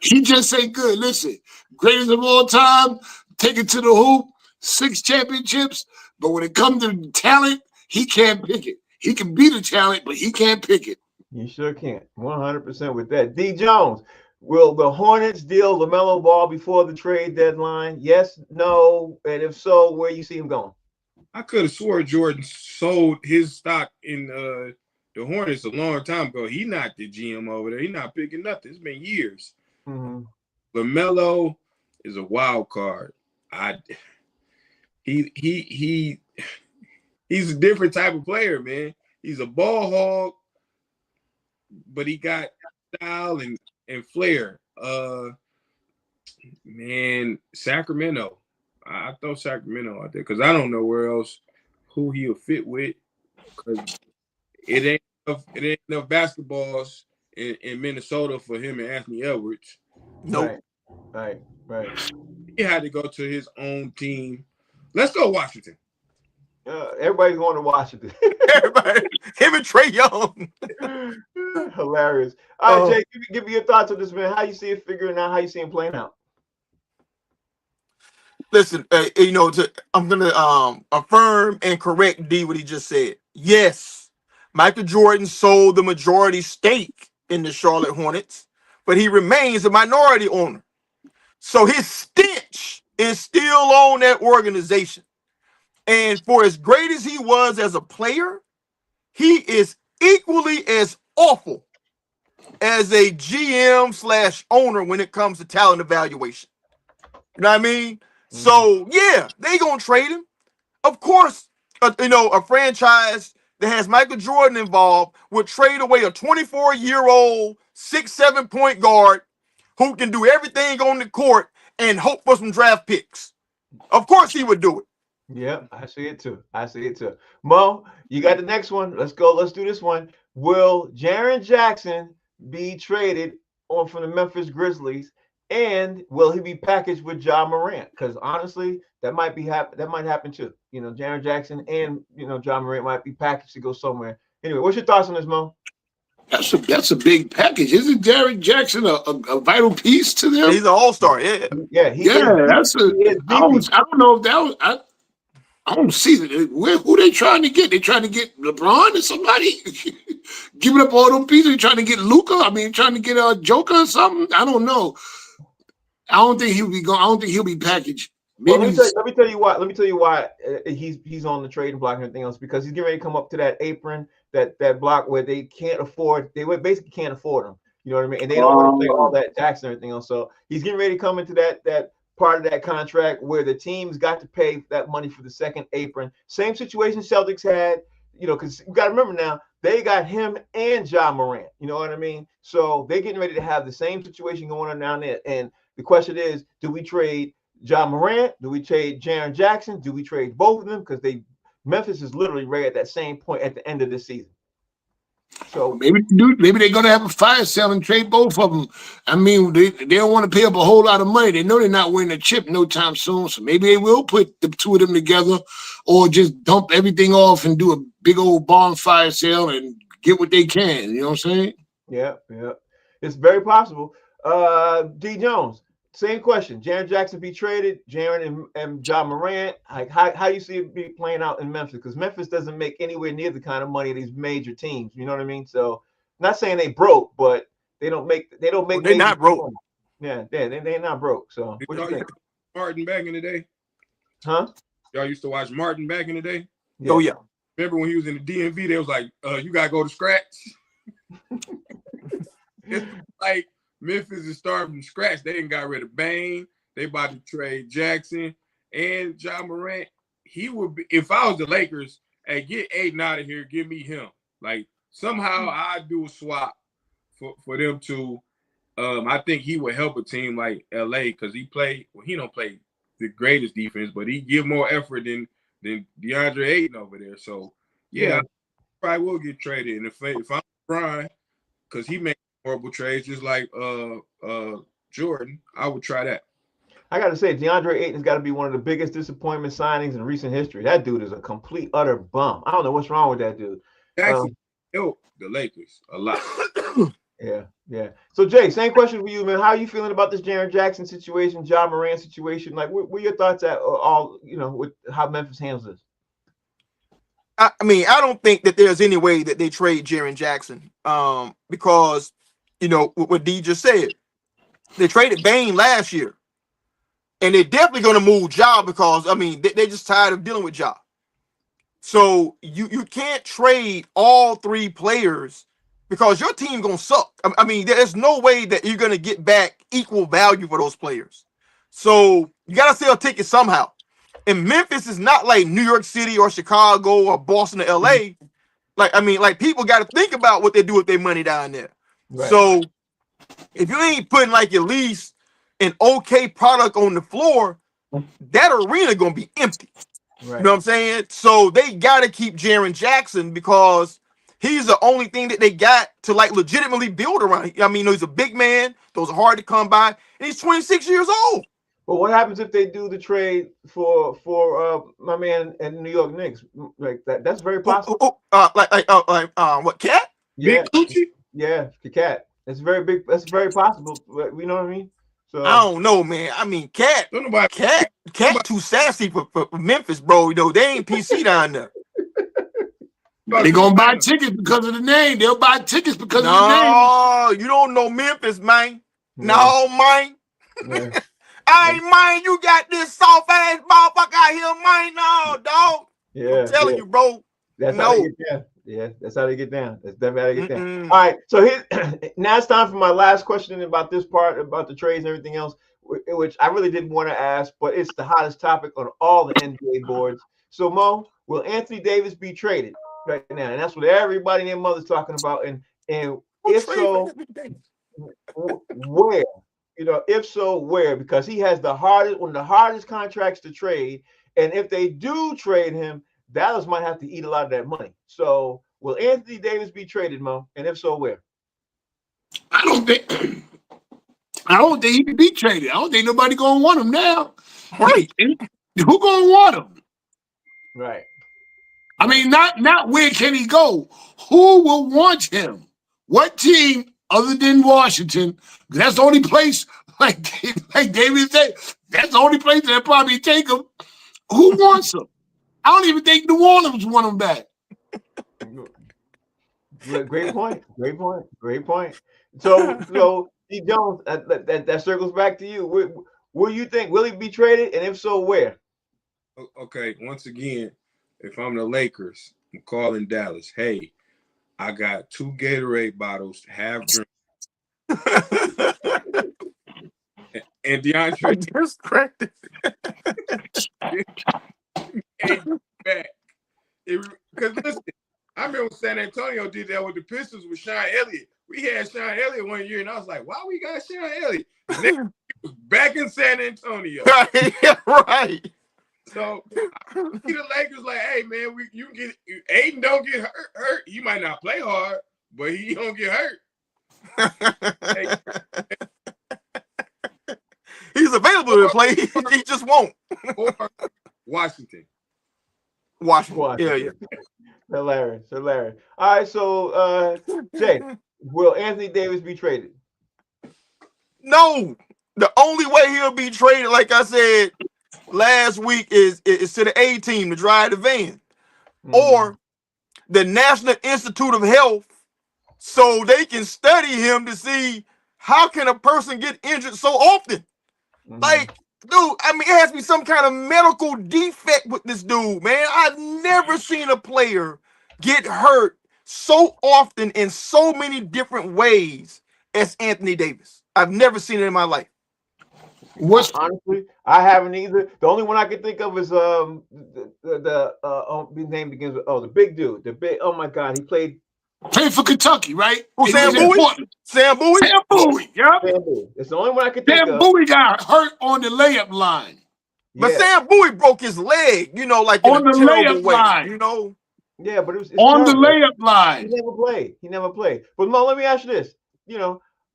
He just ain't good. Listen, greatest of all time, take it to the hoop, 6 championships. But when it comes to talent, he can't pick it. He can be the talent, but he can't pick it. You sure can't. 100% with that. D. Jones, will the Hornets deal LaMelo Ball before the trade deadline? Yes, no, and if so, where you see him going? I could have swore Jordan sold his stock in the Hornets a long time ago. He not the GM over there. He's not picking nothing. It's been years. Mm-hmm. LaMelo is a wild card. He's a different type of player, man. He's a ball hog, but he got style and flair. Man, Sacramento. I throw Sacramento out there because I don't know where else who he'll fit with. Because it ain't enough basketballs in Minnesota for him and Anthony Edwards. Nope. Right. He had to go to his own team. Let's go Washington. Everybody's going to Washington. Everybody, him and Trae Young. Hilarious. All right, Jay, give me your thoughts on this, man. How you see it figuring out? How you see him playing out? Listen, I'm gonna affirm and correct D what he just said. Yes, Michael Jordan sold the majority stake in the Charlotte Hornets, but he remains a minority owner. So his stench is still on that organization. And for as great as he was as a player, he is equally as awful as a GM/owner when it comes to talent evaluation. You know what I mean? Mm-hmm. So, yeah, they going to trade him. Of course, a franchise that has Michael Jordan involved would trade away a 24-year-old, 6'7" point guard who can do everything on the court and hope for some draft picks. Of course he would do it. Yeah, I see it too. Mo, you got the next one. Let's go. Let's do this one. Will Jaren Jackson be traded from the Memphis Grizzlies, and will he be packaged with Ja Morant? Because honestly, that might happen too. Jaren Jackson and Ja Morant might be packaged to go somewhere. Anyway, what's your thoughts on this, Mo? That's a big package. Isn't Jaren Jackson a vital piece to them? He's an all-star. Yeah. That's I don't know if that was. I don't see who they trying to get. They trying to get LeBron or somebody, giving up all them pieces. They trying to get Luka. I mean, trying to get a Joker or something. I don't know. I don't think he'll be going. I don't think he'll be packaged. Well, Maybe let me tell you why. Let me tell you why he's on the trading block and everything else, because he's getting ready to come up to that apron, that block where they can't afford. They basically can't afford him. You know what I mean? And they don't want to play all that tax and everything else. So he's getting ready to come into that part of that contract where the team's got to pay that money for the second apron. Same situation Celtics had. You know, because you got to remember now they got him and John Morant. You know what I mean? So they're getting ready to have the same situation going on down there. And the question is, do we trade John Morant? Do we trade Jaren Jackson? Do we trade both of them? Because Memphis is literally right at that same point at the end of the season. So maybe they're gonna have a fire sale and trade both of them. I mean, they don't want to pay up a whole lot of money. They know they're not winning a chip no time soon. So maybe they will put the two of them together, or just dump everything off and do a big old bonfire sale and get what they can. You know what I'm saying? yeah, it's very possible. D Jones. Same question. Jaren Jackson be traded, Jaren and John Morant. Like how you see it be playing out in Memphis? Because Memphis doesn't make anywhere near the kind of money of these major teams. You know what I mean? So not saying they broke, but they don't make Well, they're not broke. money. Yeah, they're not broke. So what do you think? Martin back in the day? Huh? Y'all used to watch Martin back in the day? Yeah. Oh yeah. Remember when he was in the DMV, they was like, you gotta go to scratch. It's like Memphis is starting from scratch. They ain't got rid of Bane. They about to trade Jackson and John Morant. He would be, if I was the Lakers, hey, get Aiden out of here, give me him. Like somehow I'd do a swap for them to. I think he would help a team like LA because he don't play the greatest defense, but he give more effort than DeAndre Ayton over there. So yeah, I probably will get traded. And if I'm Brian, because he made horrible trades just like Jordan, I would try that. I got to say, DeAndre Ayton's got to be one of the biggest disappointment signings in recent history. That dude is a complete, utter bum. I don't know what's wrong with that dude. Jackson helped the Lakers a lot. Yeah. So, Jay, same question for you, man. How are you feeling about this Jaren Jackson situation, John Morant situation? Like, what are your thoughts at all, with how Memphis handles this? I mean, I don't think that there's any way that they trade Jaren Jackson because, what D just said. They traded Bane last year. And they're definitely going to move Ja because, I mean, they're just tired of dealing with Ja. So you can't trade all three players because your team going to suck. I mean, there's no way that you're going to get back equal value for those players. So you got to sell tickets somehow. And Memphis is not like New York City or Chicago or Boston or LA. Like people got to think about what they do with their money down there. Right. So if you ain't putting like at least an okay product on the floor, that arena gonna be empty. Right. You know what I'm saying? So they gotta keep Jaren Jackson because he's the only thing that they got to like legitimately build around. I mean, he's a big man; those are hard to come by, and he's 26 years old. Well, what happens if they do the trade for my man in New York Knicks? Like that's very possible. What, Cat? Yeah, Big Gucci? Yeah, Cat. It's very big. That's very possible. You know what I mean? So I don't know, man. I mean, Cat too sassy for Memphis, bro. They ain't PC down there. They're gonna buy tickets because of the name. They'll buy tickets because of the name. No, you don't know Memphis, man. Yeah. No, man. Yeah. I ain't mind you got this soft ass motherfucker out here, man. No, dog. Yeah, I'm telling you, bro. That's how they get down. Yeah, that's how they get down. That's definitely how they get down. All right, so now it's time for my last question about this part, about the trades and everything else, which I really didn't want to ask, but it's the hottest topic on all the NBA boards. So, Mo, will Anthony Davis be traded right now? And that's what everybody and their mother's talking about. And if so, where? If so, where? Because he has one of the hardest contracts to trade. And if they do trade him, Dallas might have to eat a lot of that money. So will Anthony Davis be traded, Mo? And if so, where? I don't think he can be traded. I don't think nobody gonna want him now. Right. Who gonna want him? Right. I mean, not where can he go? Who will want him? What team other than Washington? That's the only place, like David said, that's the only place that probably take him. Who wants him? I don't even think New Orleans want him back. Great point. So D Jones, that circles back to you. Will you think will he be traded, and if so, where? Okay, once again, if I'm the Lakers, I'm calling Dallas. Hey, I got 2 Gatorade bottles, half drink, and I DeAndre just cracked it. ain't back. Because listen, I remember when San Antonio did that with the Pistons with Sean Elliott. We had Sean Elliott one year, and I was like, why we got Sean Elliott? Next year, he was back in San Antonio. Right. So I see the Lakers like, hey man, you can get Aiden don't get hurt. He might not play hard, but he don't get hurt. Hey, he's available to play. He just won't. or Washington. Yeah. Hilarious. All right, so Jay, will Anthony Davis be traded? No, the only way he'll be traded, like I said last week, is to the A team to drive the van, or the National Institute of Health, so they can study him to see how can a person get injured so often. Like, dude, I mean, it has to be some kind of medical defect with this dude, man. I've never seen a player get hurt so often in so many different ways as Anthony Davis. I've never seen it in my life. Honestly, I haven't either. The only one I can think of is his name begins with the big dude, oh my God, he played for Kentucky, right? Sam Bowie. Sam Bowie, yeah. It's the only one I can think of. Sam Bowie got hurt on the layup line. But Sam Bowie broke his leg, like on the layup line, Yeah, but it's on terrible. the layup line. He never played. But Mo, let me ask you this: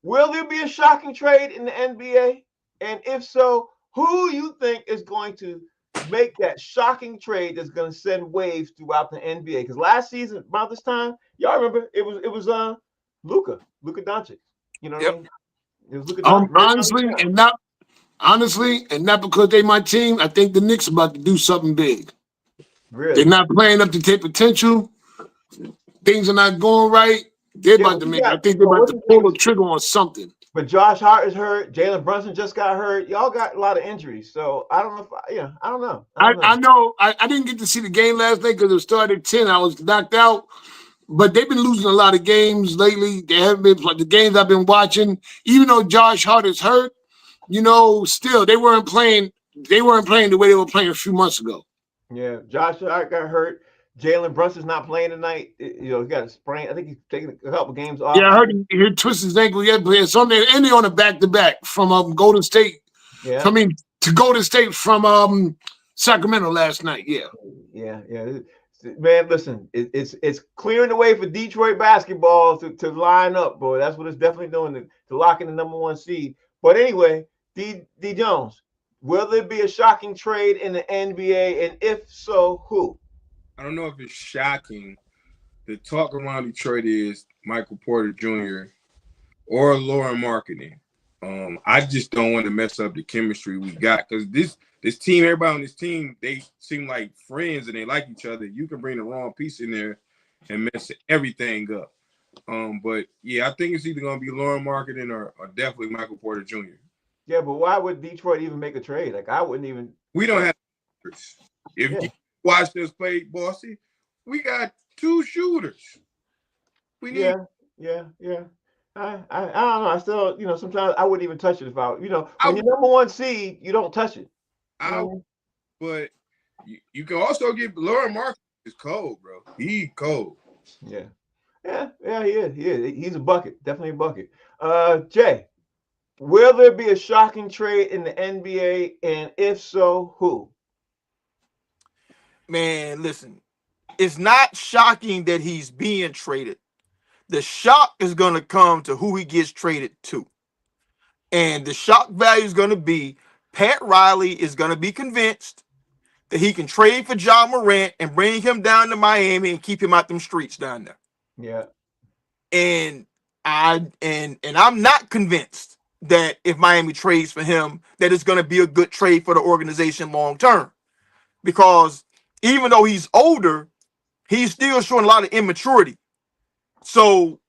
will there be a shocking trade in the NBA? And if so, who you think is going to make that shocking trade that's going to send waves throughout the NBA? Because last season, about this time, y'all remember it was Luka Doncic. You know what I mean? It was Luka Doncic. Honestly, and not because they my team. I think the Knicks about to do something big. Really? They're not playing up to their potential. Things are not going right. They're about to make. I think they're about to pull the trigger on something. But Josh Hart is hurt. Jalen Brunson just got hurt. Y'all got a lot of injuries. So I don't know. I don't know. I know. I didn't get to see the game last night because it started at 10. I was knocked out. But they've been losing a lot of games lately. They haven't been like the games I've been watching. Even though Josh Hart is hurt, still they weren't playing. They weren't playing the way they were playing a few months ago. Yeah, Josh Hart got hurt. Jalen Brunson's not playing tonight. He got a sprain. I think he's taking a couple games off. Yeah, I heard he twisted his ankle yesterday. So and they're on a back-to-back from Golden State. Yeah. Coming to Golden State from Sacramento last night. Yeah. Yeah. Man, listen, it's clearing the way for Detroit basketball to line up, boy. That's what it's definitely doing to lock in the number 1 seed. But anyway, D Jones, will there be a shocking trade in the NBA? And if so, who? I don't know if it's shocking. The talk around Detroit is Michael Porter Jr. or Lauren Marketing. I just don't want to mess up the chemistry we got because this team, everybody on this team, they seem like friends and they like each other. You can bring the wrong piece in there and mess everything up. But yeah, I think it's either going to be Lauren Marketing or definitely Michael Porter Jr. Yeah, but why would Detroit even make a trade? Like I wouldn't even. We don't have. If you watch us play, Bossy, we got 2 shooters. We need. Yeah. I don't know. I still, sometimes I wouldn't even touch it if when you're number 1 seed, you don't touch it. But you can also get Lauren Marketing is cold, bro. He cold. Yeah, he is. He's a bucket. Definitely a bucket. Jay, will there be a shocking trade in the NBA? And if so, who? Man, listen, it's not shocking that he's being traded. The shock is going to come to who he gets traded to. And the shock value is going to be Pat Riley is going to be convinced that he can trade for John Morant and bring him down to Miami and keep him out them streets down there. Yeah. And I'm not convinced that if Miami trades for him, that it's going to be a good trade for the organization long term. Because even though he's older, he's still showing a lot of immaturity. So,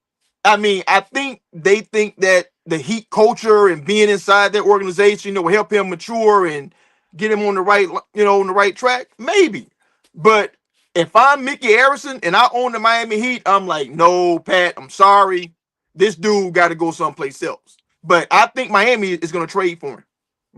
I mean, I think they think that the Heat culture and being inside that organization, will help him mature and get him on the right, on the right track? Maybe. But if I'm Mickey Harrison and I own the Miami Heat, I'm like, no, Pat, I'm sorry. This dude got to go someplace else. But I think Miami is going to trade for him.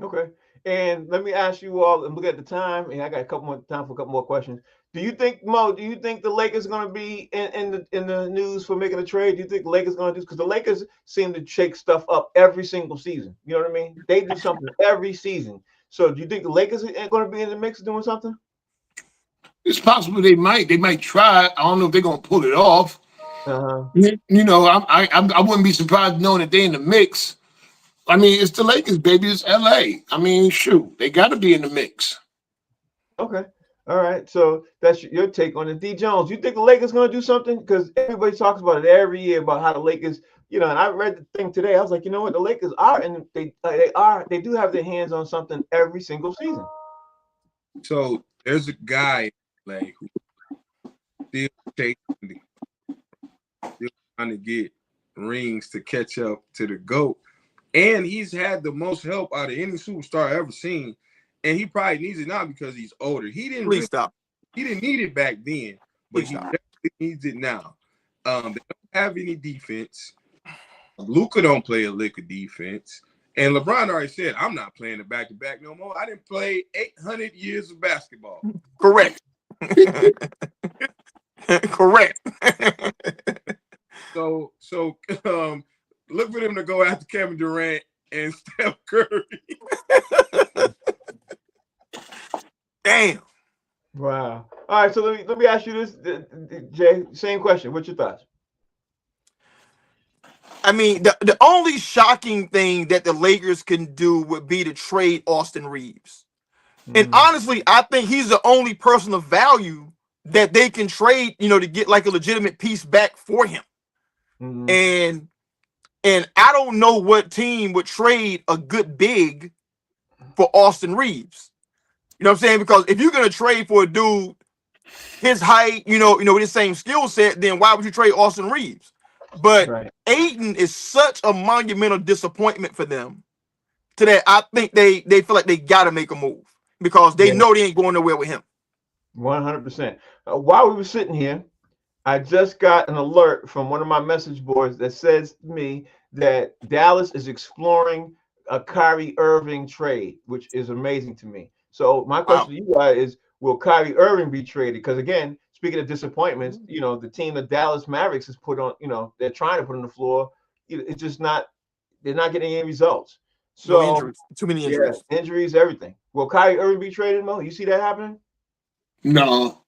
Okay. And let me ask you all, and look at the time, and I got a couple more time for a couple more questions. Do you think, Mo, do you think the Lakers are going to be in the news for making a trade? Do you think the Lakers are going to do, because the Lakers seem to shake stuff up every single season. You know what I mean? They do something every season. So do you think the Lakers are going to be in the mix doing something? It's possible they might try. I don't know if they're going to pull it off. Uh-huh. I wouldn't be surprised knowing that they're in the mix. I mean, it's the Lakers, baby. It's LA. I mean, shoot, they got to be in the mix. Okay. All right. So that's your take on it. D. Jones, you think the Lakers going to do something? Because everybody talks about it every year about how the Lakers, and I read the thing today. I was like, you know what? The Lakers are, and they do have their hands on something every single season. So there's a guy like who still trying to get rings to catch up to the GOAT. And he's had the most help out of any superstar I've ever seen. And he probably needs it now because he's older. He didn't need it back then, but he definitely needs it now. They don't have any defense. Luka don't play a lick of defense. And LeBron already said, I'm not playing it back-to-back no more. I didn't play 800 years of basketball. Correct. Correct. So look for them to go after Kevin Durant and Steph Curry. Damn. Wow. All right, so let me ask you this, Jay. Same question. What's your thoughts? I mean, the only shocking thing that the Lakers can do would be to trade Austin Reeves. And honestly, I think he's the only person of value that they can trade, to get like a legitimate piece back for him. And I don't know what team would trade a good big for Austin Reeves. You know what I'm saying? Because if you're gonna trade for a dude his height, with his same skill set, then why would you trade Austin Reeves? But Ayton is such a monumental disappointment for them to that I think they feel like they gotta make a move because they know they ain't going nowhere with him. 100%. While we were sitting here, I just got an alert from one of my message boards that says to me that Dallas is exploring a Kyrie Irving trade, which is amazing to me. So my question to you guys is, will Kyrie Irving be traded? Because again, speaking of disappointments, the team that Dallas Mavericks has put on, they're trying to put on the floor. It's just they're not getting any results. So no injuries, too many injuries. Yeah, injuries, everything. Will Kyrie Irving be traded, Mo? You see that happening? No,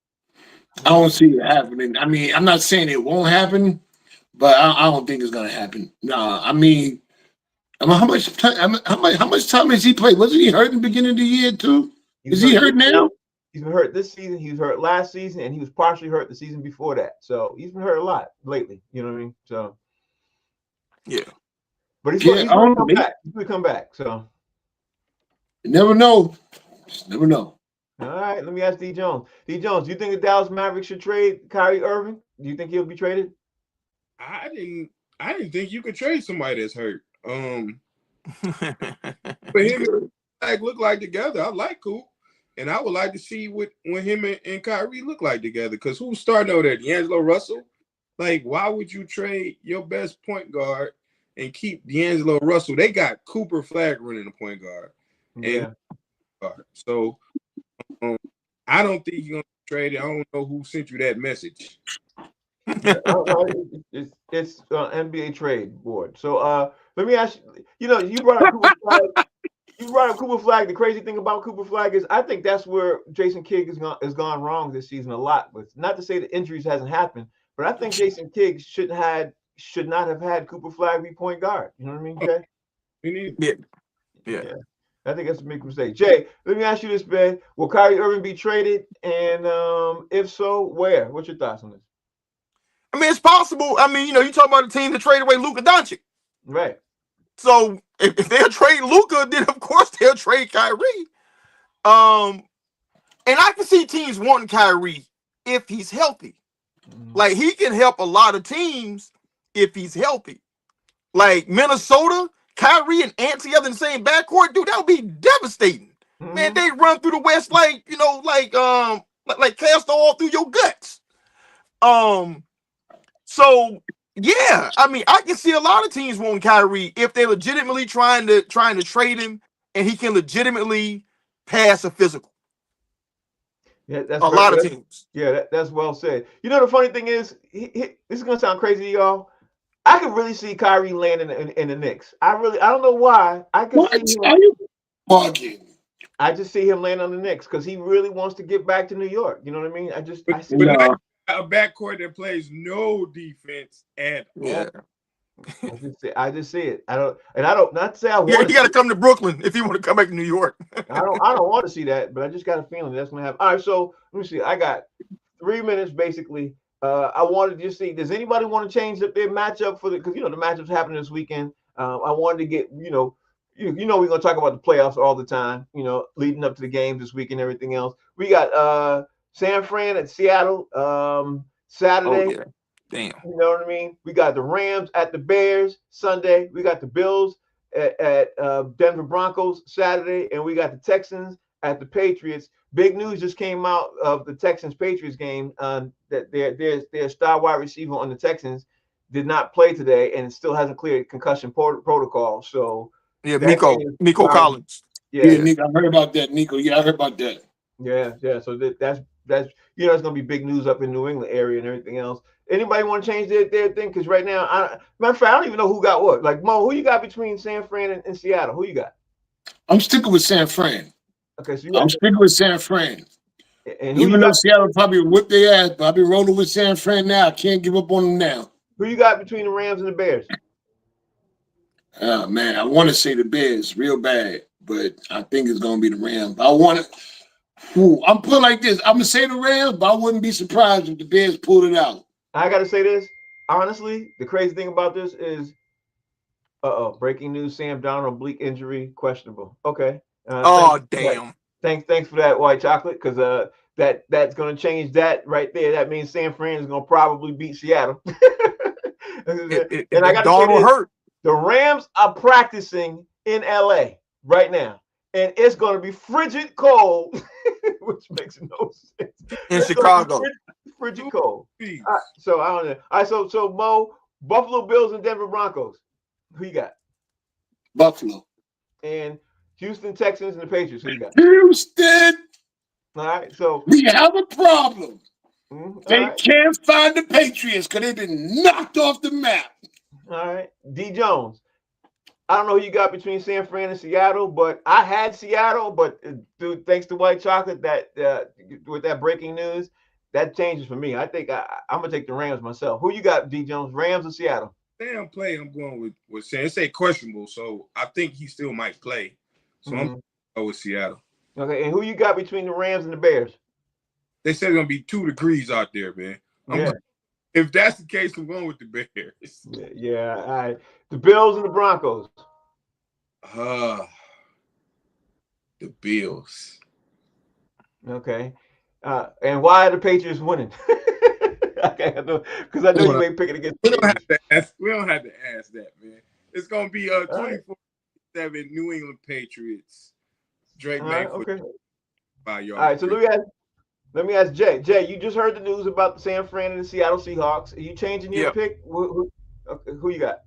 I don't see it happening. I mean, I'm not saying it won't happen, but I don't think it's gonna happen. No, I mean, how much time has he played? Wasn't he hurt in the beginning of the year too? Is he hurt now? He's been hurt this season. He was hurt last season, and he was partially hurt the season before that. So he's been hurt a lot lately. You know what I mean? So yeah, but he's going to come back. He's going to come back. So you never know. Just never know. All right, let me ask D. Jones. D. Jones, do you think the Dallas Mavericks should trade Kyrie Irving? Do you think he'll be traded? I didn't think you could trade somebody that's hurt. But him and Zach look like together. I like Coop, and I would like to see what him and Kyrie look like together. Because who's starting over there? D'Angelo Russell. Like, why would you trade your best point guard and keep D'Angelo Russell? They got Cooper Flag running the point guard. Yeah. So I don't think you're gonna trade it. I don't know who sent you that message. It's NBA trade board. So let me ask you. You brought up Cooper Flag. You brought up Cooper Flag. The crazy thing about Cooper Flag is I think that's where Jason Kidd has gone wrong this season a lot. With not to say the injuries hasn't happened, but I think Jason Kidd should not have had Cooper Flag be point guard. You know what I mean, Jay? Yeah. I think that's a big mistake. Jay, let me ask you this, man. Will Kyrie Irving be traded? And if so, where? What's your thoughts on this? I mean, it's possible. I mean, you talk about a team that traded away Luka Doncic. Right. So if they'll trade Luka, then of course they'll trade Kyrie. And I can see teams wanting Kyrie if he's healthy. Like he can help a lot of teams if he's healthy. like Minnesota, Kyrie and Ant together in the same backcourt, dude, that would be devastating. Man, they run through the West like, like cast all through your guts. So yeah, I mean, I can see a lot of teams wanting Kyrie if they're legitimately trying to trade him and he can legitimately pass a physical. Yeah, that's a lot of teams. Yeah, that's well said. You know, the funny thing is, this is gonna sound crazy to y'all. I could really see Kyrie landing in the Knicks. I don't know why. I can What see are him. you bugging? I just see him landing on the Knicks because he really wants to get back to New York. You know what I mean? I see. But No. not a backcourt that plays no defense at Yeah. all. I just see it. I don't not to say I want. Yeah, you got to come to Brooklyn if you want to come back to New York. I don't want to see that, but I just got a feeling that's gonna happen. All right, so let me see. I got 3 minutes basically. I wanted to just see. Does anybody want to change their matchup for because the matchups happening this weekend. I wanted to get we're gonna talk about the playoffs all the time. Leading up to the games this week and everything else. We got San Fran at Seattle Saturday. Oh, yeah. Damn. You know what I mean? We got the Rams at the Bears Sunday. We got the Bills at Denver Broncos Saturday, and we got the Texans at the Patriots. Big news just came out of the Texans Patriots game that their star wide receiver on the Texans did not play today, and still hasn't cleared concussion protocol. So yeah, Nico Collins. Yeah, Nico, I heard about that. Nico, yeah, I heard about that. Yeah. So that's it's gonna be big news up in New England area and everything else. Anybody want to change their thing? Because right now, matter of fact, I don't even know who got what. Like Mo, who you got between San Fran and Seattle? Who you got? I'm sticking with San Fran. Okay, so I'm sticking with San Fran. And who even though Seattle probably whip their ass, but I'll be rolling with San Fran now. I can't give up on them now. Who you got between the Rams and the Bears? Oh man, I want to say the Bears real bad, but I think it's gonna be the Rams. I want to. I'm put like this. I'm gonna say the Rams, but I wouldn't be surprised if the Bears pulled it out. I gotta say this honestly. The crazy thing about this is, breaking news: Sam Darnold oblique injury, questionable. Okay. Damn. Thanks for that, white chocolate, because that's gonna change that right there. That means San Fran is gonna probably beat Seattle. And I got to say this, hurt. The Rams are practicing in LA right now, and it's gonna be frigid cold, which makes no sense. In Chicago. Frigid cold. So I don't know. All right, so Mo, Buffalo Bills and Denver Broncos. Who you got? Buffalo. And Houston Texans and the Patriots. Who you got? Houston. All right, so we have a problem. They right. can't find the Patriots because they've been knocked off the map. All right, D Jones. I don't know who you got between San Fran and Seattle, but I had Seattle, but dude, thanks to White Chocolate, that with that breaking news, that changes for me. I think I'm gonna take the Rams myself. Who you got, D Jones? Rams or Seattle? Sam play. I'm going with Sam. It's questionable, so I think he still might play. So I'm going with Seattle. Okay, and who you got between the Rams and the Bears? They said it's gonna be 2 degrees out there, man. If that's the case, I'm going with the Bears. Yeah. All right. The Bills and the Broncos. The Bills. Okay. And why are the Patriots winning? Because I know you ain't picking against. We don't have to ask that, man. It's gonna be 24-7 New England Patriots. Drake May. Okay. By y'all. All right. So let me ask Jay. Jay, you just heard the news about the San Fran and the Seattle Seahawks. Are you changing your pick? Who you got?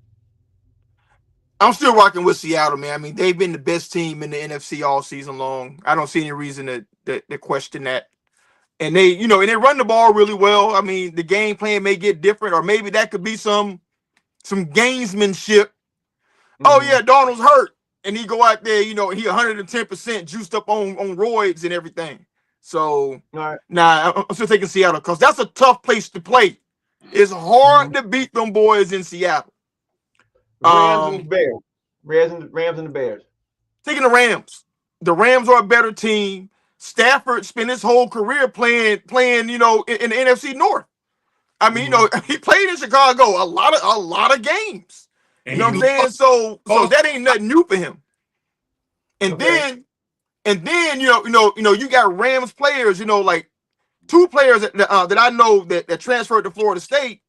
I'm still rocking with Seattle, man. I mean, they've been the best team in the NFC all season long. I don't see any reason to question that. And they run the ball really well. I mean, the game plan may get different, or maybe that could be some gamesmanship. Oh yeah, Donald's hurt, and he go out there, he 110% juiced up on roids and everything. So I'm still taking Seattle because that's a tough place to play. It's hard to beat them boys in Seattle. Rams and Bears. Rams and the Bears. Taking the Rams. The Rams are a better team. Stafford spent his whole career playing, in the NFC North. I mean, he played in Chicago a lot of games. You know what I'm saying? So that ain't nothing new for him. And then you got Rams players, like 2 players that I know that transferred to Florida State.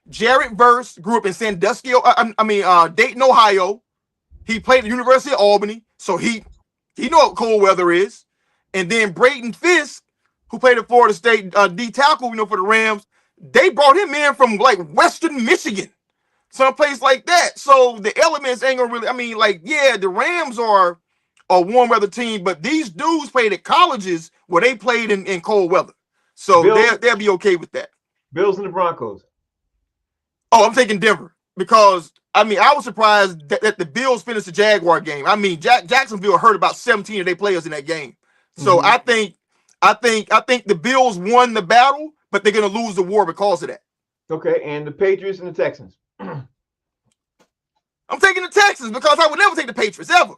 Jared Verse grew up in Sandusky, Dayton, Ohio. He played at the University of Albany, so he know what cold weather is. And then Braden Fisk, who played at Florida State, D tackle, for the Rams, they brought him in from like Western Michigan, someplace like that. So the elements ain't gonna really. The Rams are a warm weather team, but these dudes played at colleges where they played in cold weather, so they'll be okay with that. Bills and the Broncos. Oh, I'm taking Denver because I was surprised that the Bills finished the Jaguar game. Jacksonville hurt about 17 of their players in that game. So I think the Bills won the battle, but they're gonna lose the war because of that. Okay, and the Patriots and the Texans. I'm taking the Texans because I would never take the Patriots ever.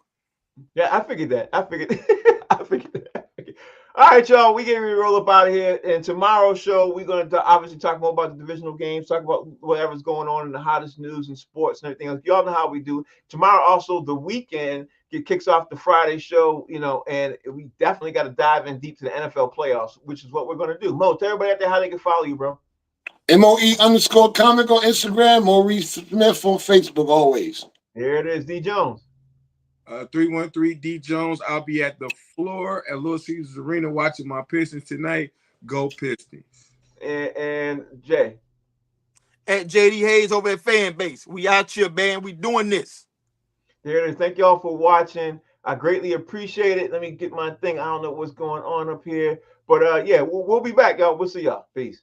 Yeah, I figured that. I figured that. All right, y'all, we getting ready to roll up out of here. And tomorrow's show, we're going to obviously talk more about the divisional games, talk about whatever's going on in the hottest news and sports and everything else. Y'all know how we do. Tomorrow, also, the weekend, kicks off the Friday show, and we definitely got to dive in deep to the NFL playoffs, which is what we're going to do. Mo, tell everybody out there how they can follow you, bro. MOE_comic on Instagram, Maurice Smith on Facebook, always. There it is, D Jones. 313 D Jones. I'll be at the floor at Little Caesars Arena watching my Pistons tonight. Go Pistons. And Jay. At JD Hayes over at Fan Base. We out here, man. We doing this. There it is. Thank y'all for watching. I greatly appreciate it. Let me get my thing. I don't know what's going on up here. But yeah, we'll be back, y'all. We'll see y'all. Peace.